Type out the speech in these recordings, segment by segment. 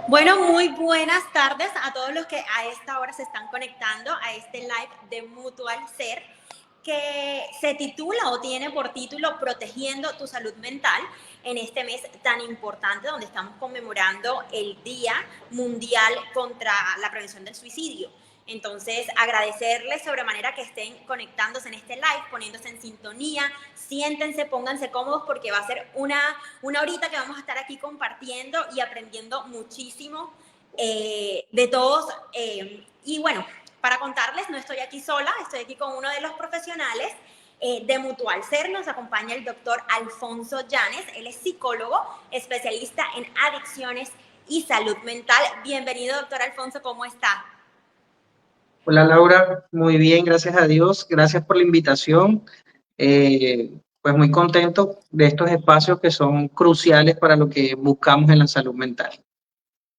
Bueno, muy buenas tardes a todos los que a esta hora se están conectando a este live de Mutual Ser, que se titula o tiene por título Protegiendo tu salud mental en este mes tan importante donde estamos conmemorando el Día Mundial contra la Prevención del Suicidio. Entonces, agradecerles sobremanera que estén conectándose en este live, poniéndose en sintonía, siéntense, pónganse cómodos porque va a ser una horita que vamos a estar aquí compartiendo y aprendiendo muchísimo de todos. Y bueno, para contarles, no estoy aquí sola, estoy aquí con uno de los profesionales de Mutual Ser. Nos acompaña el doctor Alfonso Llanes, él es psicólogo, especialista en adicciones y salud mental. Bienvenido, doctor Alfonso, ¿cómo está? Hola Laura, muy bien, gracias a Dios, gracias por la invitación. Pues muy contento de estos espacios que son cruciales para lo que buscamos en la salud mental.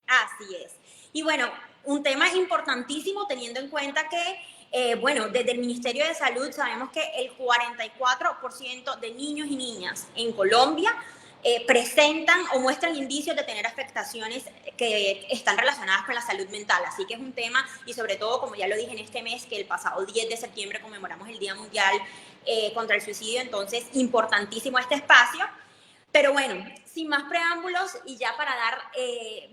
Así es. Y bueno, un tema importantísimo teniendo en cuenta que, bueno, desde el Ministerio de Salud sabemos que el 44% de niños y niñas en Colombia presentan o muestran indicios de tener afectaciones que están relacionadas con la salud mental. Así que es un tema, y sobre todo, como ya lo dije en este mes, que el pasado 10 de septiembre conmemoramos el Día Mundial contra el Suicidio, entonces importantísimo este espacio. Pero bueno, sin más preámbulos y ya para dar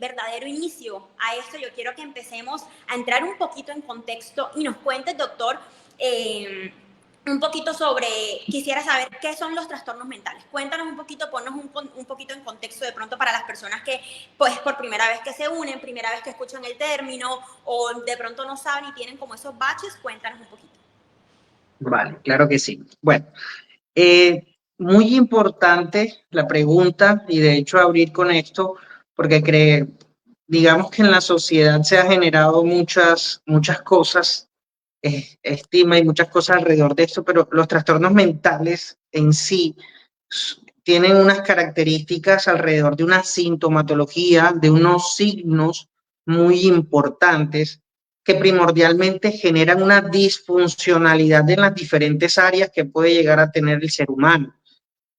verdadero inicio a esto, yo quiero que empecemos a entrar un poquito en contexto y nos cuentes, doctor, un poquito sobre, quisiera saber qué son los trastornos mentales. Cuéntanos un poquito, ponnos un poquito en contexto de pronto para las personas que, pues, por primera vez que se unen, primera vez que escuchan el término o de pronto no saben y tienen como esos baches, cuéntanos un poquito. Vale, claro que sí. Bueno, muy importante la pregunta y de hecho abrir con esto porque digamos que en la sociedad se ha generado muchas cosas, estima y muchas cosas alrededor de esto, pero los trastornos mentales en sí tienen unas características alrededor de una sintomatología, de unos signos muy importantes que primordialmente generan una disfuncionalidad en las diferentes áreas que puede llegar a tener el ser humano,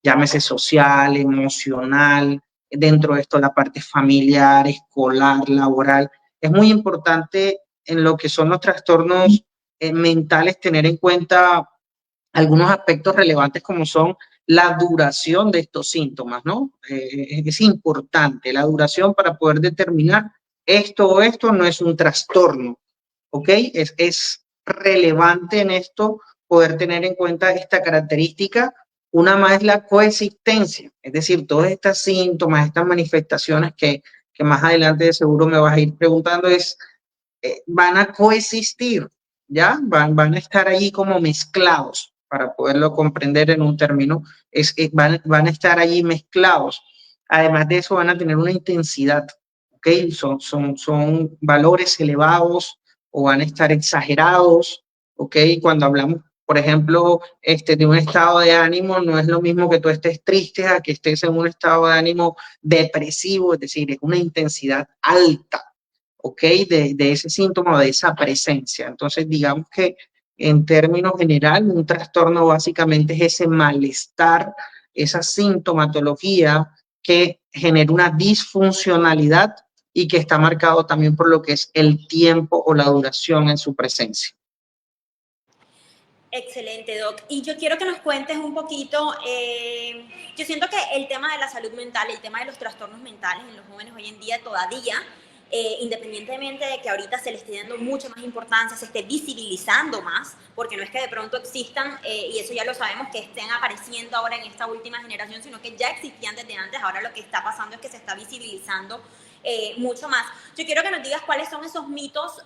llámese social, emocional, dentro de esto la parte familiar, escolar, laboral. Es muy importante en lo que son los trastornos mentales tener en cuenta algunos aspectos relevantes como son la duración de estos síntomas, ¿no? Es importante la duración para poder determinar esto o esto no es un trastorno, ¿ok? Es relevante en esto poder tener en cuenta esta característica. Una más es la coexistencia, es decir, todas estas síntomas, estas manifestaciones que más adelante de seguro me vas a ir preguntando van a coexistir, ¿ya? Van a estar allí como mezclados, para poderlo comprender en un término, van a estar allí mezclados. Además de eso, van a tener una intensidad, ¿ok? Son valores elevados o van a estar exagerados, ¿ok? Cuando hablamos, por ejemplo, de un estado de ánimo, no es lo mismo que tú estés triste a que estés en un estado de ánimo depresivo, es decir, es una intensidad alta, ¿ok? De ese síntoma o de esa presencia. Entonces, digamos que en términos general, un trastorno básicamente es ese malestar, esa sintomatología que genera una disfuncionalidad y que está marcado también por lo que es el tiempo o la duración en su presencia. Excelente, Doc. Y yo quiero que nos cuentes un poquito, yo siento que el tema de la salud mental, el tema de los trastornos mentales en los jóvenes hoy en día todavía, independientemente de que ahorita se le esté dando mucha más importancia, se esté visibilizando más, porque no es que de pronto existan, y eso ya lo sabemos, que estén apareciendo ahora en esta última generación, sino que ya existían desde antes. Ahora lo que está pasando es que se está visibilizando mucho más. Yo quiero que nos digas cuáles son esos mitos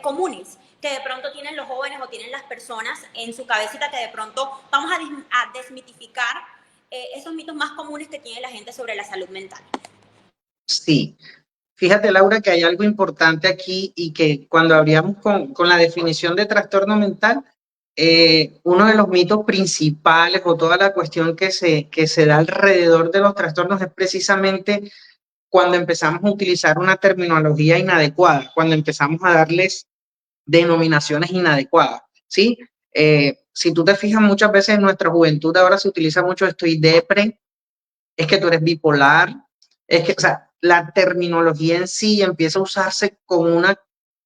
comunes que de pronto tienen los jóvenes o tienen las personas en su cabecita, que de pronto vamos a desmitificar esos mitos más comunes que tiene la gente sobre la salud mental. Sí, fíjate Laura que hay algo importante aquí y que cuando abríamos con la definición de trastorno mental, uno de los mitos principales o toda la cuestión que se da alrededor de los trastornos es precisamente cuando empezamos a utilizar una terminología inadecuada, cuando empezamos a darles denominaciones inadecuadas, ¿sí? Si tú te fijas, muchas veces en nuestra juventud ahora se utiliza mucho estoy depre, es que tú eres bipolar, es que, o sea, la terminología en sí empieza a usarse con una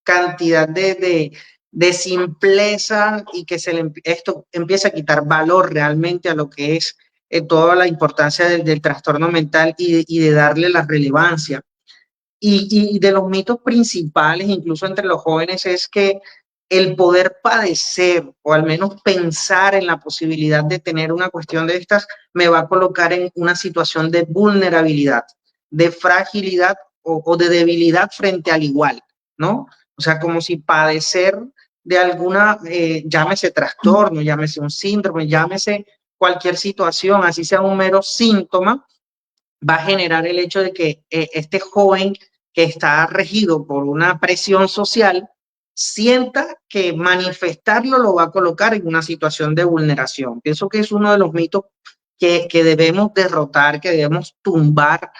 cantidad de simpleza y que esto empieza a quitar valor realmente a lo que es toda la importancia del trastorno mental y de darle la relevancia. Y de los mitos principales, incluso entre los jóvenes, es que el poder padecer o al menos pensar en la posibilidad de tener una cuestión de estas me va a colocar en una situación de vulnerabilidad, de fragilidad o de debilidad frente al igual, ¿no? O sea, como si padecer de alguna, llámese trastorno, llámese un síndrome, llámese cualquier situación, así sea un mero síntoma, va a generar el hecho de que este joven que está regido por una presión social sienta que manifestarlo lo va a colocar en una situación de vulneración. Pienso que es uno de los mitos que debemos derrotar, que debemos tumbar,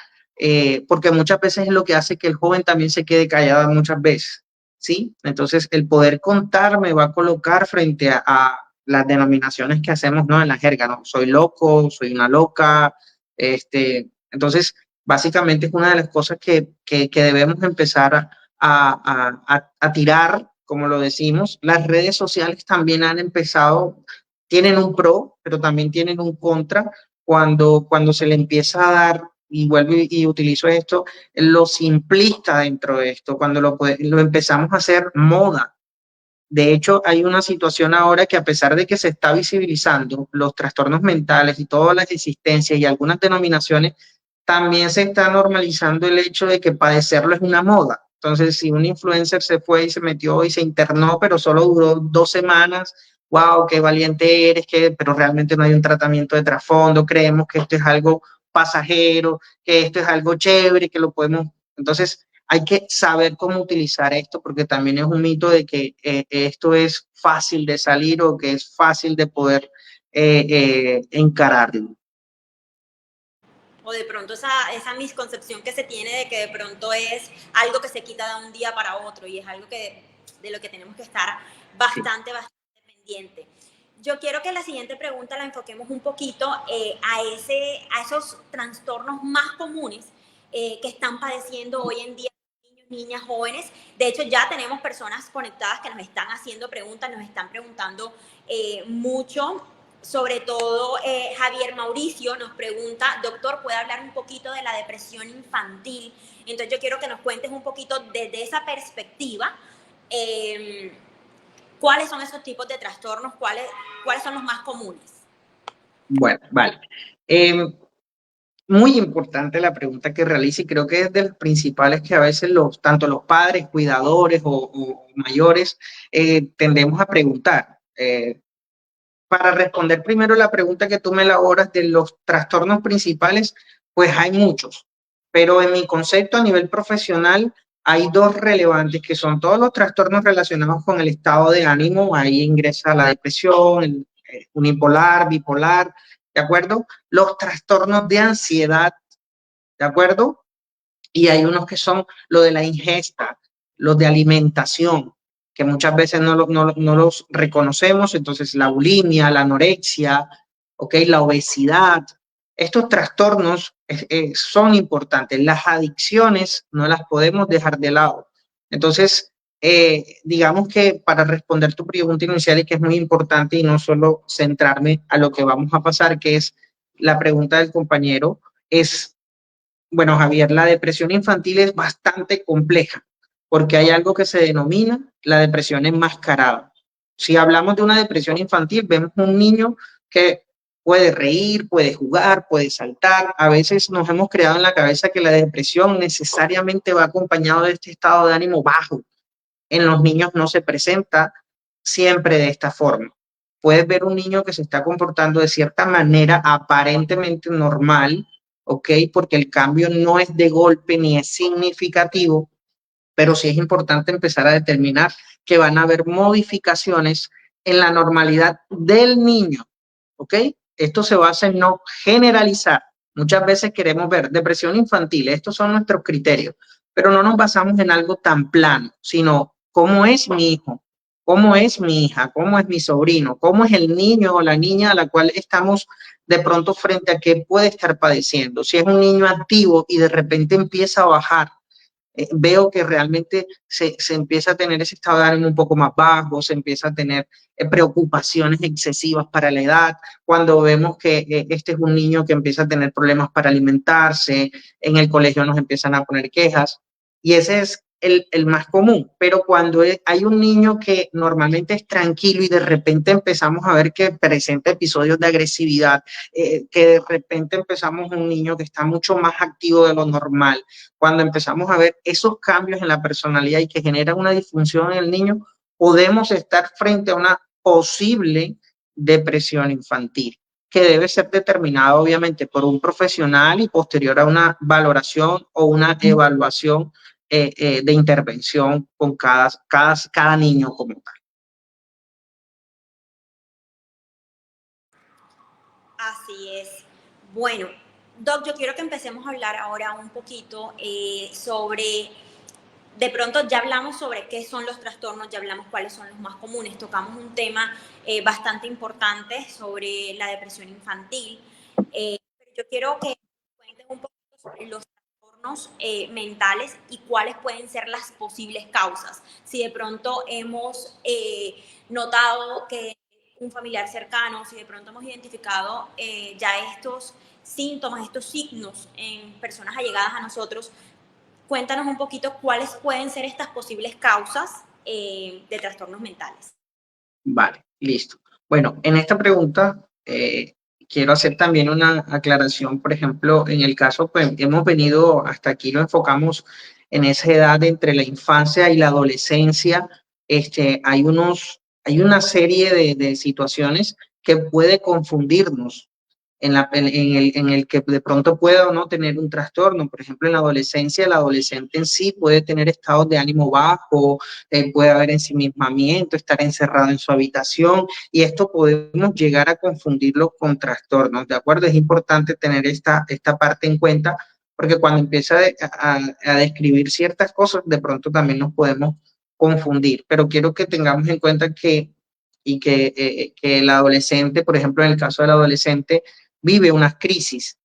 porque muchas veces es lo que hace que el joven también se quede callado muchas veces, ¿sí? Entonces, el poder contar me va a colocar frente a las denominaciones que hacemos, ¿no? En la jerga, ¿no? Soy loco, soy una loca, entonces, básicamente es una de las cosas que debemos empezar a tirar, como lo decimos. Las redes sociales también han empezado, tienen un pro, pero también tienen un contra cuando se le empieza a dar, y vuelvo y utilizo esto, lo simplista dentro de esto, cuando lo empezamos a hacer moda. De hecho, hay una situación ahora que a pesar de que se está visibilizando los trastornos mentales y todas las existencias y algunas denominaciones, también se está normalizando el hecho de que padecerlo es una moda. Entonces, si un influencer se fue y se metió y se internó, pero solo duró 2 semanas, wow, qué valiente eres, pero realmente no hay un tratamiento de trasfondo, creemos que esto es algo pasajero, que esto es algo chévere, que lo podemos. Entonces, hay que saber cómo utilizar esto, porque también es un mito de que esto es fácil de salir o que es fácil de poder encararlo. O de pronto esa misconcepción que se tiene de que de pronto es algo que se quita de un día para otro y es algo de lo que tenemos que estar bastante pendiente. Yo quiero que la siguiente pregunta la enfoquemos un poquito a esos trastornos más comunes que están padeciendo hoy en día niños, niñas, jóvenes. De hecho, ya tenemos personas conectadas que nos están haciendo preguntas, nos están preguntando mucho. Sobre todo, Javier Mauricio nos pregunta, doctor, ¿puede hablar un poquito de la depresión infantil? Entonces yo quiero que nos cuentes un poquito desde esa perspectiva, ¿cuáles son esos tipos de trastornos? ¿Cuáles son los más comunes? Bueno, vale. Muy importante la pregunta que realiza y creo que es de las principales que a veces tanto los padres, cuidadores o mayores tendemos a preguntar. Para responder primero la pregunta que tú me elaboras de los trastornos principales, pues hay muchos, pero en mi concepto a nivel profesional hay dos relevantes que son todos los trastornos relacionados con el estado de ánimo, ahí ingresa la depresión, unipolar, bipolar, ¿de acuerdo? Los trastornos de ansiedad, ¿de acuerdo? Y hay unos que son lo de la ingesta, los de alimentación, que muchas veces no los reconocemos, entonces la bulimia, la anorexia, ¿okay? La obesidad. Estos trastornos son importantes. Las adicciones no las podemos dejar de lado. Entonces, digamos que para responder tu pregunta inicial y que es muy importante y no solo centrarme a lo que vamos a pasar, que es la pregunta del compañero, es bueno, Javier, la depresión infantil es bastante compleja porque hay algo que se denomina la depresión enmascarada. Si hablamos de una depresión infantil, vemos un niño que puede reír, puede jugar, puede saltar. A veces nos hemos creado en la cabeza que la depresión necesariamente va acompañado de este estado de ánimo bajo. En los niños no se presenta siempre de esta forma. Puedes ver un niño que se está comportando de cierta manera aparentemente normal, ¿ok? Porque el cambio no es de golpe ni es significativo, pero sí es importante empezar a determinar que van a haber modificaciones en la normalidad del niño, ¿ok? Esto se basa en no generalizar. Muchas veces queremos ver depresión infantil, estos son nuestros criterios, pero no nos basamos en algo tan plano, sino cómo es mi hijo, cómo es mi hija, cómo es mi sobrino, cómo es el niño o la niña a la cual estamos de pronto frente a qué puede estar padeciendo. Si es un niño activo y de repente empieza a bajar, veo que realmente se empieza a tener ese estado de ánimo un poco más bajo, se empieza a tener preocupaciones excesivas para la edad, cuando vemos que este es un niño que empieza a tener problemas para alimentarse, en el colegio nos empiezan a poner quejas, y ese es el más común, pero cuando hay un niño que normalmente es tranquilo y de repente empezamos a ver que presenta episodios de agresividad, que de repente empezamos un niño que está mucho más activo de lo normal, cuando empezamos a ver esos cambios en la personalidad y que generan una disfunción en el niño, podemos estar frente a una posible depresión infantil, que debe ser determinada obviamente por un profesional y posterior a una valoración o una evaluación de intervención con cada niño como tal. Así es. Bueno, Doc, yo quiero que empecemos a hablar ahora un poquito sobre, de pronto ya hablamos sobre qué son los trastornos, ya hablamos cuáles son los más comunes, tocamos un tema bastante importante sobre la depresión infantil. Pero yo quiero que cuenten un poquito sobre los trastornos mentales y cuáles pueden ser las posibles causas. Si de pronto hemos notado que un familiar cercano, si de pronto hemos identificado ya estos síntomas, estos signos en personas allegadas a nosotros, cuéntanos un poquito cuáles pueden ser estas posibles causas de trastornos mentales. Vale, listo. Bueno, en esta pregunta quiero hacer también una aclaración. Por ejemplo, en el caso, pues hemos venido hasta aquí, lo enfocamos en esa edad entre la infancia y la adolescencia. Hay una serie de situaciones que puede confundirnos en el que de pronto pueda o no tener un trastorno. Por ejemplo, en la adolescencia, el adolescente en sí puede tener estados de ánimo bajo, puede haber ensimismamiento, estar encerrado en su habitación, y esto podemos llegar a confundirlo con trastornos, ¿de acuerdo? Es importante tener esta parte en cuenta, porque cuando empieza a describir ciertas cosas, de pronto también nos podemos confundir, pero quiero que tengamos en cuenta que el adolescente, por ejemplo, en el caso del adolescente, vive unas crisis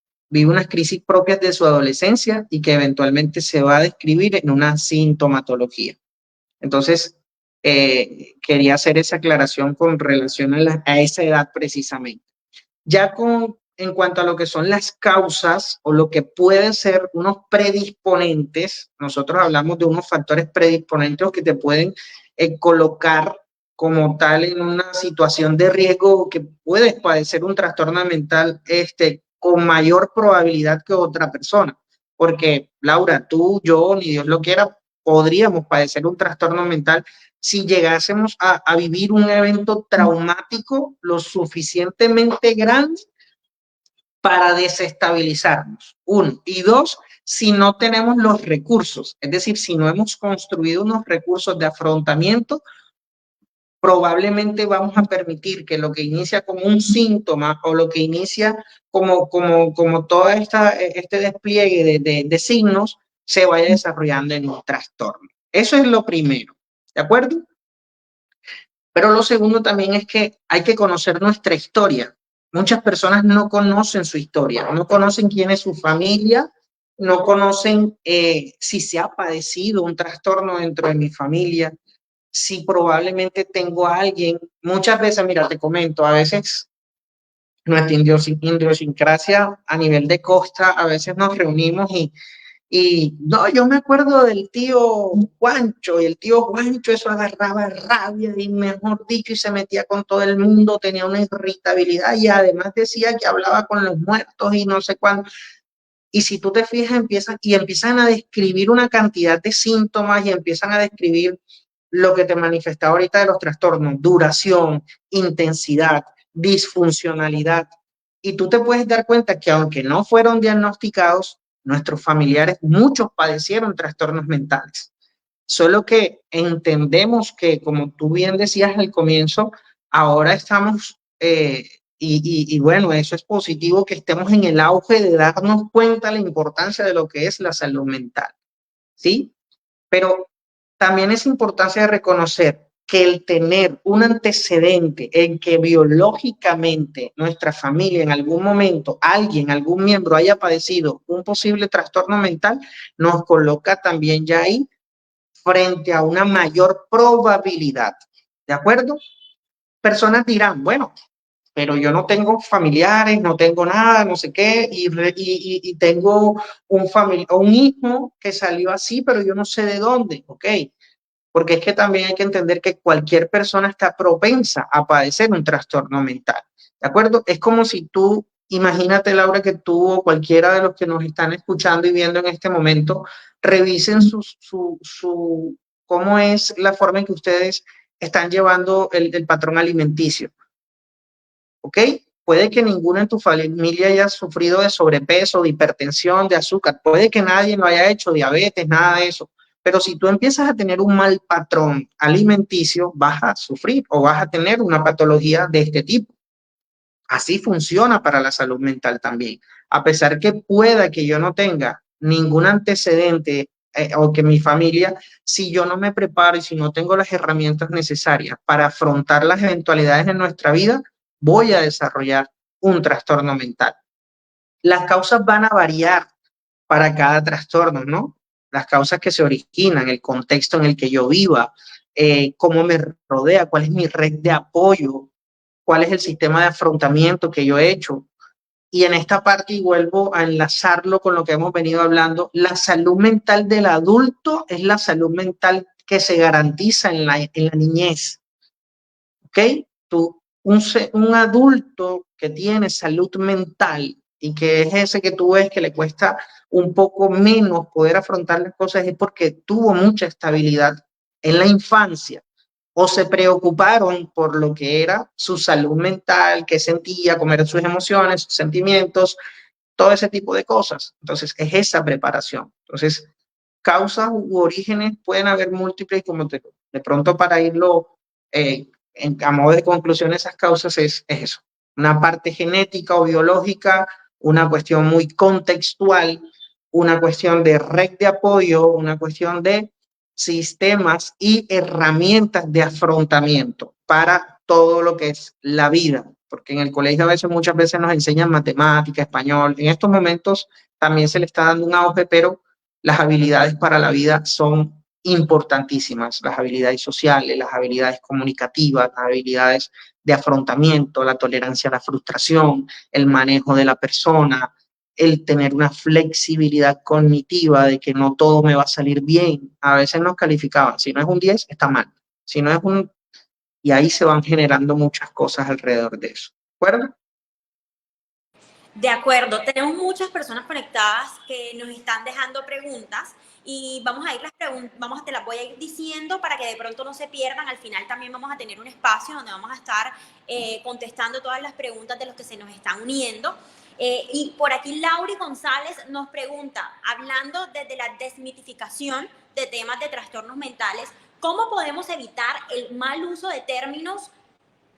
propias de su adolescencia y que eventualmente se va a describir en una sintomatología. Entonces, quería hacer esa aclaración con relación a esa edad precisamente. Ya en cuanto a lo que son las causas o lo que pueden ser unos predisponentes, nosotros hablamos de unos factores predisponentes que te pueden colocar como tal en una situación de riesgo que puedes padecer un trastorno mental con mayor probabilidad que otra persona. Porque, Laura, tú, yo, ni Dios lo quiera, podríamos padecer un trastorno mental si llegásemos a vivir un evento traumático lo suficientemente grande para desestabilizarnos. Uno. Y dos, si no tenemos los recursos, es decir, si no hemos construido unos recursos de afrontamiento, probablemente vamos a permitir que lo que inicia como un síntoma o lo que inicia como todo este despliegue de signos se vaya desarrollando en un trastorno. Eso es lo primero, ¿de acuerdo? Pero lo segundo también es que hay que conocer nuestra historia. Muchas personas no conocen su historia, no conocen quién es su familia, no conocen si se ha padecido un trastorno dentro de mi familia, si probablemente tengo a alguien. Muchas veces, mira, te comento, a veces nuestra idiosincrasia a nivel de costa, a veces nos reunimos y no, yo me acuerdo del tío Juancho, y el tío Juancho eso agarraba rabia y mejor dicho, y se metía con todo el mundo, tenía una irritabilidad y además decía que hablaba con los muertos y no sé cuándo. Y si tú te fijas, empiezan a describir una cantidad de síntomas y empiezan a describir lo que te manifestaba ahorita de los trastornos, duración, intensidad, disfuncionalidad. Y tú te puedes dar cuenta que aunque no fueron diagnosticados, nuestros familiares, muchos padecieron trastornos mentales. Solo que entendemos que, como tú bien decías al comienzo, ahora estamos, y bueno, eso es positivo, que estemos en el auge de darnos cuenta de la importancia de lo que es la salud mental, ¿sí? Pero también es importante reconocer que el tener un antecedente en que biológicamente nuestra familia en algún momento, alguien, algún miembro haya padecido un posible trastorno mental, nos coloca también ya ahí frente a una mayor probabilidad. ¿De acuerdo? Personas dirán, bueno, pero yo no tengo familiares, no tengo nada, no sé qué, y tengo un hijo que salió así, pero yo no sé de dónde, ¿ok? Porque es que también hay que entender que cualquier persona está propensa a padecer un trastorno mental, ¿de acuerdo? Es como si tú, imagínate, Laura, que tú o cualquiera de los que nos están escuchando y viendo en este momento, revisen cómo es la forma en que ustedes están llevando el patrón alimenticio, ¿ok? Puede que ninguno en tu familia haya sufrido de sobrepeso, de hipertensión, de azúcar, puede que nadie lo haya hecho, diabetes, nada de eso. Pero si tú empiezas a tener un mal patrón alimenticio, vas a sufrir o vas a tener una patología de este tipo. Así funciona para la salud mental también. A pesar que pueda que yo no tenga ningún antecedente o que mi familia, si yo no me preparo y si no tengo las herramientas necesarias para afrontar las eventualidades de nuestra vida, voy a desarrollar un trastorno mental. Las causas van a variar para cada trastorno, ¿no? Las causas que se originan, el contexto en el que yo viva, cómo me rodea, cuál es mi red de apoyo, cuál es el sistema de afrontamiento que yo he hecho. Y en esta parte, y vuelvo a enlazarlo con lo que hemos venido hablando, la salud mental del adulto es la salud mental que se garantiza en la niñez. ¿Ok? Un adulto que tiene salud mental y que es ese que tú ves que le cuesta un poco menos poder afrontar las cosas es porque tuvo mucha estabilidad en la infancia o se preocuparon por lo que era su salud mental, qué sentía, cómo eran sus emociones, sus sentimientos, todo ese tipo de cosas. Entonces, es esa preparación. Entonces, causas u orígenes pueden haber múltiples, como de pronto para irlo a modo de conclusión, esas causas es eso. Una parte genética o biológica, una cuestión muy contextual, una cuestión de red de apoyo, una cuestión de sistemas y herramientas de afrontamiento para todo lo que es la vida, porque en el colegio a veces, muchas veces nos enseñan matemática, español, en estos momentos también se le está dando un auge, pero las habilidades para la vida son importantísimas, las habilidades sociales, las habilidades comunicativas, las habilidades de afrontamiento, la tolerancia a la frustración, el manejo de la persona, el tener una flexibilidad cognitiva de que no todo me va a salir bien. A veces nos calificaban, si no es un 10, está mal. Si no es un... Y ahí se van generando muchas cosas alrededor de eso. ¿De acuerdo? De acuerdo, tenemos muchas personas conectadas que nos están dejando preguntas y vamos a ir te las voy a ir diciendo para que de pronto no se pierdan. Al final también vamos a tener un espacio donde vamos a estar contestando todas las preguntas de los que se nos están uniendo. Y por aquí Lauri González nos pregunta, hablando desde la desmitificación de temas de trastornos mentales, ¿cómo podemos evitar el mal uso de términos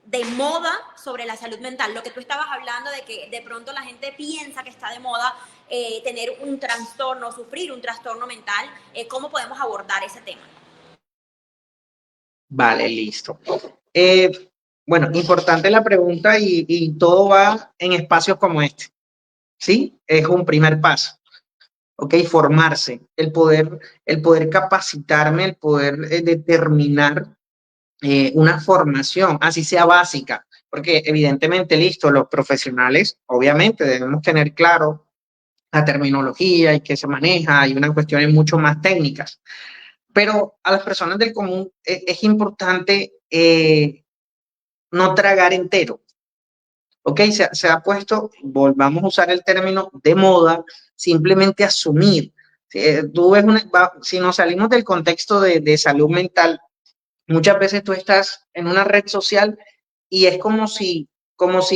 de moda sobre la salud mental? Lo que tú estabas hablando de que de pronto la gente piensa que está de moda tener un trastorno, sufrir un trastorno mental. ¿Cómo podemos abordar ese tema? Vale, listo. Bueno, importante la pregunta y todo va en espacios como este, ¿sí? Es un primer paso, ¿ok? Formarse, el poder capacitarme, el poder determinar una formación, así sea básica, porque evidentemente, listo, los profesionales, obviamente debemos tener claro la terminología y qué se maneja, hay unas cuestiones mucho más técnicas, pero a las personas del común es importante no tragar entero, ¿ok? Se ha puesto, volvamos a usar el término de moda, simplemente asumir. Tú ves si nos salimos del contexto de salud mental, muchas veces tú estás en una red social y es como si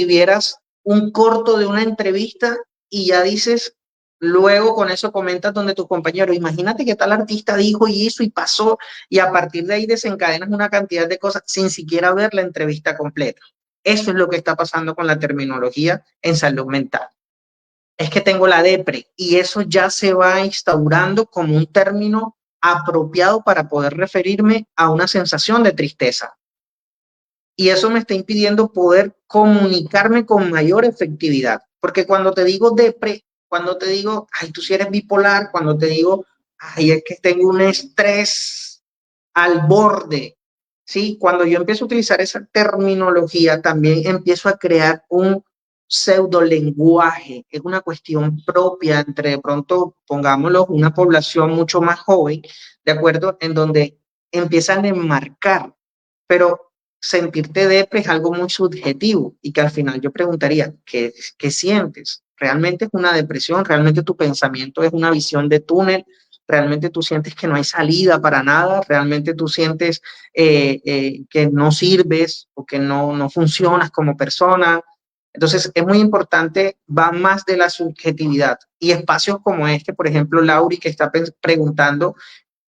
vieras un corto de una entrevista y ya dices, luego con eso comentas donde tus compañeros, imagínate que tal artista dijo y hizo y pasó, y a partir de ahí desencadenas una cantidad de cosas sin siquiera ver la entrevista completa. Eso es lo que está pasando con la terminología en salud mental. Es que tengo la depre y eso ya se va instaurando como un término apropiado para poder referirme a una sensación de tristeza. Y eso me está impidiendo poder comunicarme con mayor efectividad. Porque cuando te digo cuando te digo, ay, tú sí eres bipolar, cuando te digo, ay, es que tengo un estrés al borde, ¿sí? Cuando yo empiezo a utilizar esa terminología, también empiezo a crear un pseudo lenguaje, es una cuestión propia entre, de pronto, pongámoslo, una población mucho más joven, ¿de acuerdo? En donde empiezan a enmarcar, pero sentirte depre es algo muy subjetivo y que al final yo preguntaría, ¿qué sientes? ¿Realmente es una depresión? ¿Realmente tu pensamiento es una visión de túnel? ¿Realmente tú sientes que no hay salida para nada? ¿Realmente tú sientes que no sirves o que no funcionas como persona? Entonces, es muy importante, va más de la subjetividad. Y espacios como este, por ejemplo, Lauri, que está preguntando,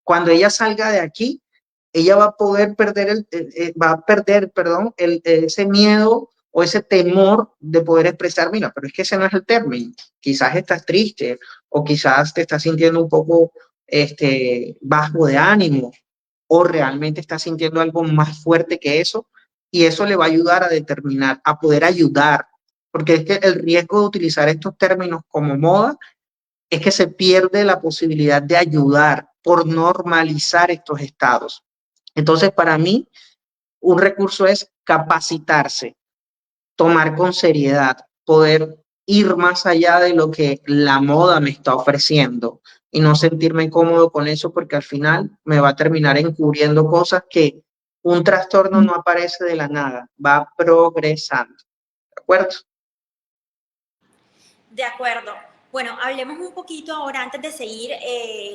cuando ella salga de aquí, ella va a poder perder, va a perder, perdón, ese miedo o ese temor de poder expresar, mira, pero es que ese no es el término. Quizás estás triste o quizás te estás sintiendo un poco bajo de ánimo o realmente estás sintiendo algo más fuerte que eso y eso le va a ayudar a determinar, a poder ayudar, porque es que el riesgo de utilizar estos términos como moda es que se pierde la posibilidad de ayudar por normalizar estos estados. Entonces, para mí, un recurso es capacitarse, tomar con seriedad, poder ir más allá de lo que la moda me está ofreciendo y no sentirme cómodo con eso porque al final me va a terminar encubriendo cosas que un trastorno no aparece de la nada, va progresando. ¿De acuerdo? De acuerdo. Bueno, hablemos un poquito ahora antes de seguir.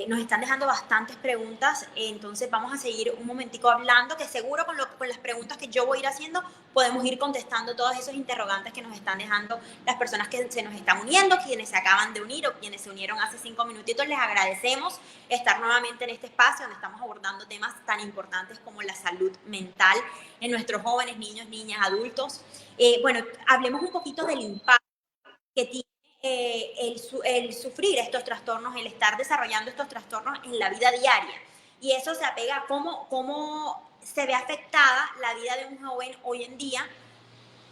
Nos están dejando bastantes preguntas, entonces vamos a seguir un momentico hablando, que seguro con las preguntas que yo voy a ir haciendo podemos ir contestando todos esos interrogantes que nos están dejando las personas que se nos están uniendo, quienes se acaban de unir o quienes se unieron hace 5 minutitos. Les agradecemos estar nuevamente en este espacio donde estamos abordando temas tan importantes como la salud mental en nuestros jóvenes, niños, niñas, adultos. Bueno, hablemos un poquito del impacto que tiene el sufrir estos trastornos, el estar desarrollando estos trastornos en la vida diaria. Y eso se apega a cómo se ve afectada la vida de un joven hoy en día,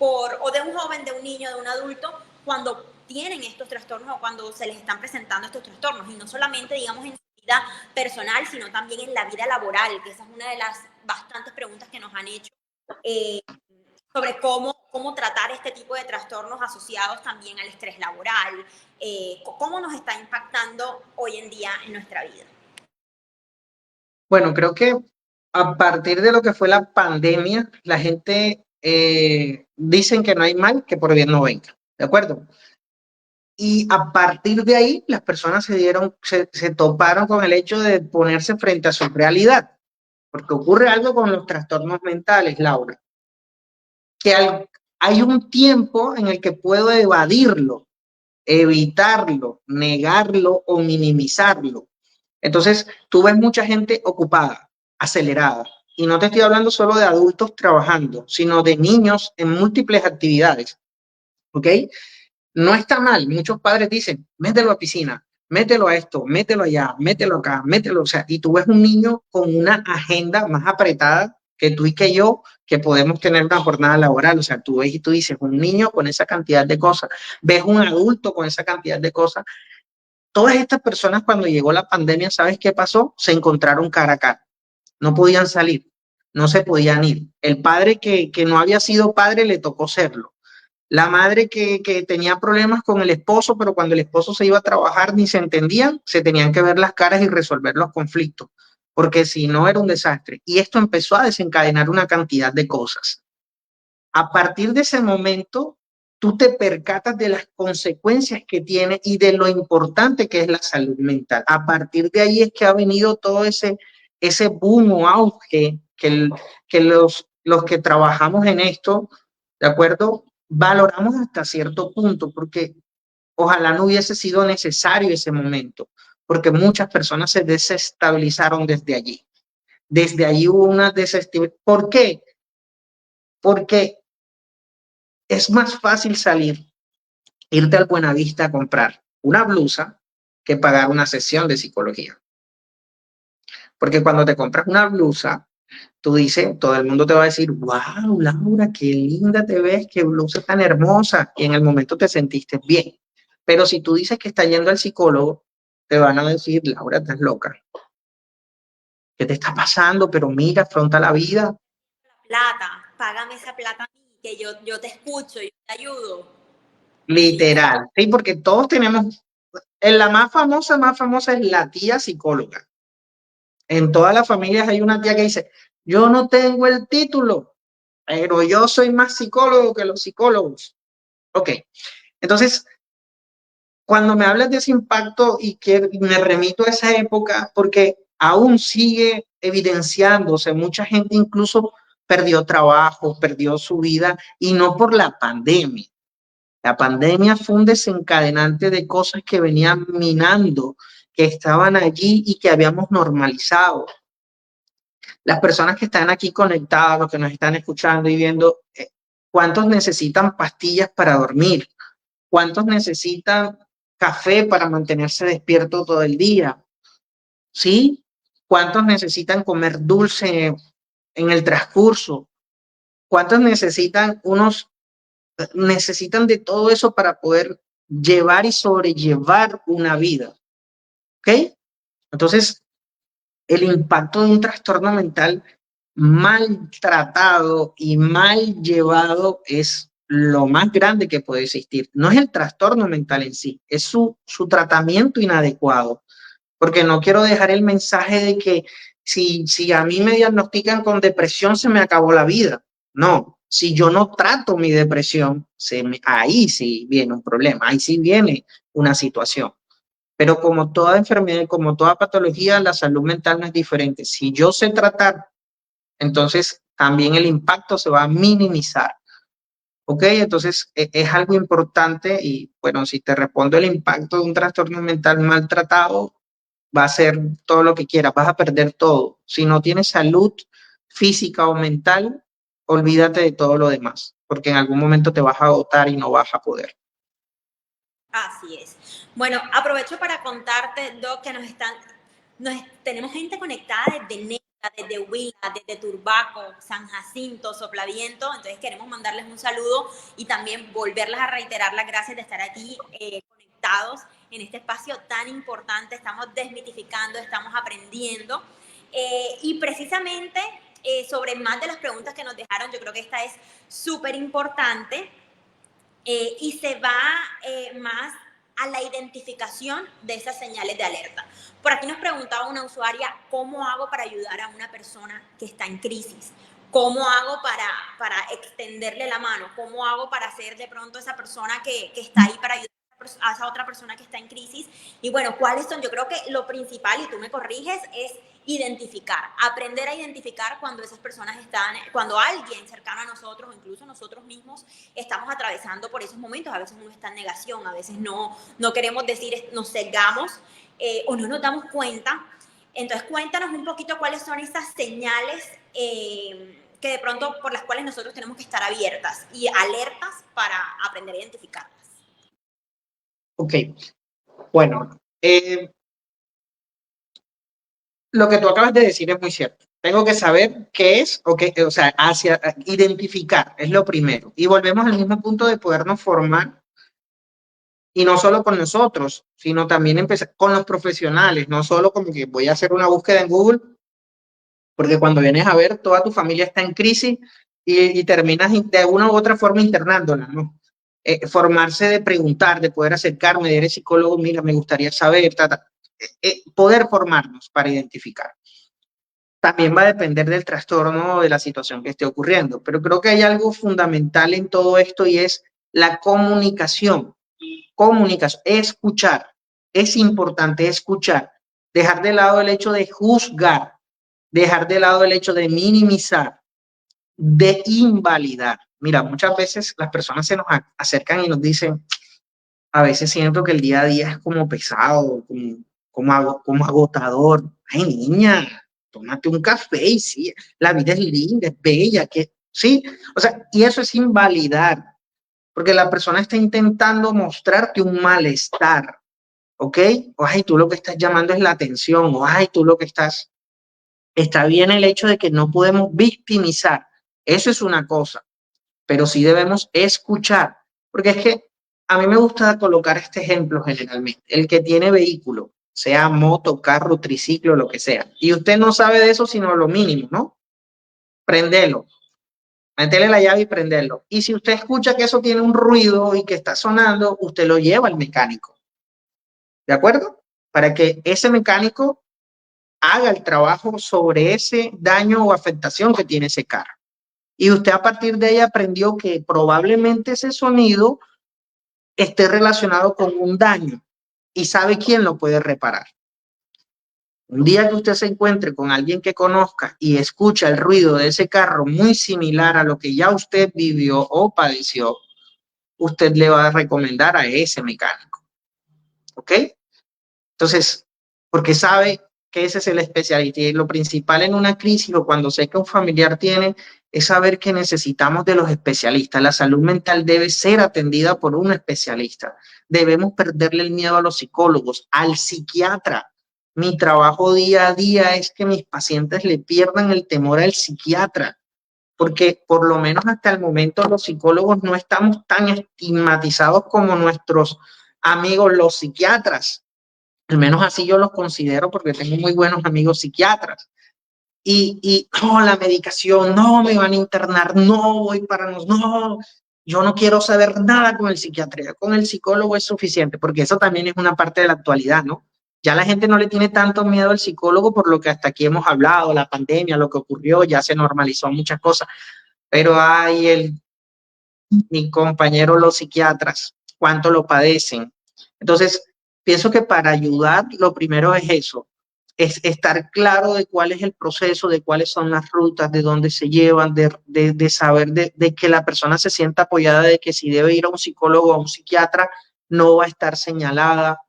o de un joven, de un niño, de un adulto, cuando tienen estos trastornos o cuando se les están presentando estos trastornos. Y no solamente, digamos, en su vida personal, sino también en la vida laboral, que esa es una de las bastantes preguntas que nos han hecho. Eh, Sobre cómo tratar este tipo de trastornos asociados también al estrés laboral, cómo nos está impactando hoy en día en nuestra vida. Bueno, creo que a partir de lo que fue la pandemia, la gente dicen que no hay mal que por bien no venga, ¿de acuerdo? Y a partir de ahí, las personas se toparon con el hecho de ponerse frente a su realidad, porque ocurre algo con los trastornos mentales, Laura, que hay un tiempo en el que puedo evadirlo, evitarlo, negarlo o minimizarlo. Entonces, tú ves mucha gente ocupada, acelerada, y no te estoy hablando solo de adultos trabajando, sino de niños en múltiples actividades, ¿ok? No está mal, muchos padres dicen, mételo a piscina, mételo a esto, mételo allá, mételo acá, mételo, o sea, y tú ves un niño con una agenda más apretada que tú y que yo, que podemos tener una jornada laboral, o sea, tú ves y tú dices, un niño con esa cantidad de cosas, ves un adulto con esa cantidad de cosas. Todas estas personas cuando llegó la pandemia, ¿sabes qué pasó? Se encontraron cara a cara, no podían salir, no se podían ir. El padre que no había sido padre le tocó serlo. La madre que tenía problemas con el esposo, pero cuando el esposo se iba a trabajar ni se entendían, se tenían que ver las caras y resolver los conflictos, porque si no era un desastre. Y esto empezó a desencadenar una cantidad de cosas. A partir de ese momento, tú te percatas de las consecuencias que tiene y de lo importante que es la salud mental. A partir de ahí es que ha venido todo ese boom o auge que los que trabajamos en esto, ¿de acuerdo? Valoramos hasta cierto punto, porque ojalá no hubiese sido necesario ese momento, porque muchas personas se desestabilizaron desde allí. Desde allí hubo una desestabilización. ¿Por qué? Porque es más fácil salir, irte al Buenavista a comprar una blusa que pagar una sesión de psicología. Porque cuando te compras una blusa, tú dices, todo el mundo te va a decir, wow, Laura, qué linda te ves, qué blusa tan hermosa. Y en el momento te sentiste bien. Pero si tú dices que estás yendo al psicólogo, te van a decir, Laura, estás loca. ¿Qué te está pasando? Pero mira, afronta la vida. Plata, págame esa plata a mí, que yo te escucho, yo te ayudo. Sí, Literal. Sí, porque todos tenemos, en la más famosa es la tía psicóloga. En todas las familias hay una tía que dice, yo no tengo el título, pero yo soy más psicólogo que los psicólogos. Ok, entonces, cuando me hablas de ese impacto y que me remito a esa época, porque aún sigue evidenciándose, mucha gente incluso perdió trabajo, perdió su vida, y no por la pandemia. La pandemia fue un desencadenante de cosas que venían minando, que estaban allí y que habíamos normalizado. Las personas que están aquí conectadas, los que nos están escuchando y viendo, ¿cuántos necesitan pastillas para dormir? ¿Cuántos necesitan café para mantenerse despierto todo el día? ¿Sí? ¿Cuántos necesitan comer dulce en el transcurso? ¿Cuántos necesitan de todo eso para poder llevar y sobrellevar una vida? ¿Ok? Entonces, el impacto de un trastorno mental mal tratado y mal llevado es lo más grande que puede existir. No es el trastorno mental en sí, es su tratamiento inadecuado. Porque no quiero dejar el mensaje de que si a mí me diagnostican con depresión, se me acabó la vida. No, si yo no trato mi depresión, ahí sí viene un problema, ahí sí viene una situación. Pero como toda enfermedad, como toda patología, la salud mental no es diferente. Si yo sé tratar, entonces también el impacto se va a minimizar. ¿Ok? Entonces es algo importante y bueno, si te respondo el impacto de un trastorno mental maltratado, va a ser todo lo que quieras, vas a perder todo. Si no tienes salud física o mental, olvídate de todo lo demás, porque en algún momento te vas a agotar y no vas a poder. así es. Bueno, aprovecho para contarte, Doc, que tenemos gente conectada desde Neta, desde Huila, desde Turbaco, San Jacinto, Soplaviento, entonces queremos mandarles un saludo y también volverles a reiterar las gracias de estar aquí conectados en este espacio tan importante. Estamos desmitificando, estamos aprendiendo y precisamente sobre más de las preguntas que nos dejaron, yo creo que esta es súper importante y se va más a la identificación de esas señales de alerta. Por aquí nos preguntaba una usuaria, ¿cómo hago para ayudar a una persona que está en crisis? ¿Cómo hago para extenderle la mano? ¿Cómo hago para ser de pronto esa persona que está ahí para ayudar a esa otra persona que está en crisis? Y bueno, ¿cuáles son? Yo creo que lo principal, y tú me corriges, es identificar, aprender a identificar cuando esas personas están, cuando alguien cercano a nosotros, incluso nosotros mismos, estamos atravesando por esos momentos. A veces uno está en negación, a veces no queremos decir, nos cegamos o no nos damos cuenta. Entonces, cuéntanos un poquito cuáles son esas señales que de pronto por las cuales nosotros tenemos que estar abiertas y alertas para aprender a identificarlas. Ok, bueno, lo que tú acabas de decir es muy cierto. Tengo que saber qué es, o sea, identificar es lo primero. Y volvemos al mismo punto de podernos formar, y no solo con nosotros, sino también empezar con los profesionales, no solo como que voy a hacer una búsqueda en Google, porque cuando vienes a ver, toda tu familia está en crisis y terminas de una u otra forma internándola, ¿no? Formarse de preguntar, de poder acercarme, de eres psicólogo, mira, me gustaría saber, poder formarnos para identificar. También va a depender del trastorno o de la situación que esté ocurriendo, pero creo que hay algo fundamental en todo esto y es la comunicación. Comunicación, escuchar. Es importante escuchar. Dejar de lado el hecho de juzgar, dejar de lado el hecho de minimizar, de invalidar. Mira, muchas veces las personas se nos acercan y nos dicen, a veces siento que el día a día es como pesado, como agotador. Ay, niña, tómate un café y sí, la vida es linda, es bella, que sí, o sea, y eso es invalidar, porque la persona está intentando mostrarte un malestar, ¿ok? O ay, tú lo que estás llamando es la atención, o ay, tú lo que estás, Está bien el hecho de que no podemos victimizar, eso es una cosa, pero sí debemos escuchar, porque es que a mí me gusta colocar este ejemplo generalmente, el que tiene vehículo, sea moto, carro, triciclo, lo que sea, y usted no sabe de eso sino lo mínimo, ¿no? Prendelo, meterle la llave y prenderlo. Y si usted escucha que eso tiene un ruido y que está sonando, usted lo lleva al mecánico, ¿de acuerdo? Para que ese mecánico haga el trabajo sobre ese daño o afectación que tiene ese carro. Y usted a partir de ahí aprendió que probablemente ese sonido esté relacionado con un daño y sabe quién lo puede reparar. Un día que usted se encuentre con alguien que conozca y escucha el ruido de ese carro muy similar a lo que ya usted vivió o padeció, usted le va a recomendar a ese mecánico. ¿Ok? Entonces, porque sabe que ese es el especialista y lo principal en una crisis o cuando sé que un familiar tiene es saber que necesitamos de los especialistas. La salud mental debe ser atendida por un especialista. Debemos perderle el miedo a los psicólogos, al psiquiatra. Mi trabajo día a día es que mis pacientes le pierdan el temor al psiquiatra, porque por lo menos hasta el momento los psicólogos no estamos tan estigmatizados como nuestros amigos los psiquiatras. Al menos así yo los considero porque tengo muy buenos amigos psiquiatras. No, la medicación, no me van a internar, no voy para no, yo no quiero saber nada con el psiquiatra, con el psicólogo es suficiente, porque eso también es una parte de la actualidad, ¿no? Ya la gente no le tiene tanto miedo al psicólogo por lo que hasta aquí hemos hablado, la pandemia, lo que ocurrió, ya se normalizó muchas cosas, pero hay mi compañero los psiquiatras, cuánto lo padecen. Entonces, pienso que para ayudar, lo primero es eso, es estar claro de cuál es el proceso, de cuáles son las rutas, de dónde se llevan, de saber de que la persona se sienta apoyada, de que si debe ir a un psicólogo o a un psiquiatra, no va a estar señalada,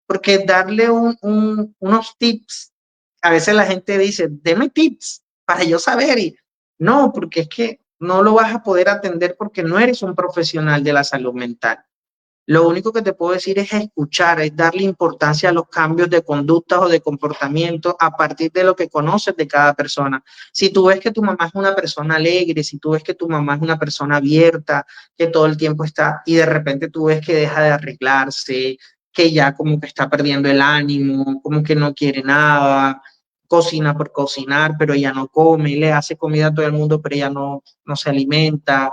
porque darle unos tips, a veces la gente dice, deme tips para yo saber, y no, porque es que no lo vas a poder atender porque no eres un profesional de la salud mental. Lo único que te puedo decir es escuchar, es darle importancia a los cambios de conductas o de comportamiento a partir de lo que conoces de cada persona. Si tú ves que tu mamá es una persona alegre, si tú ves que tu mamá es una persona abierta, que todo el tiempo está y de repente tú ves que deja de arreglarse, que ya como que está perdiendo el ánimo, como que no quiere nada, cocina por cocinar, pero ella no come, le hace comida a todo el mundo, pero ella no se alimenta,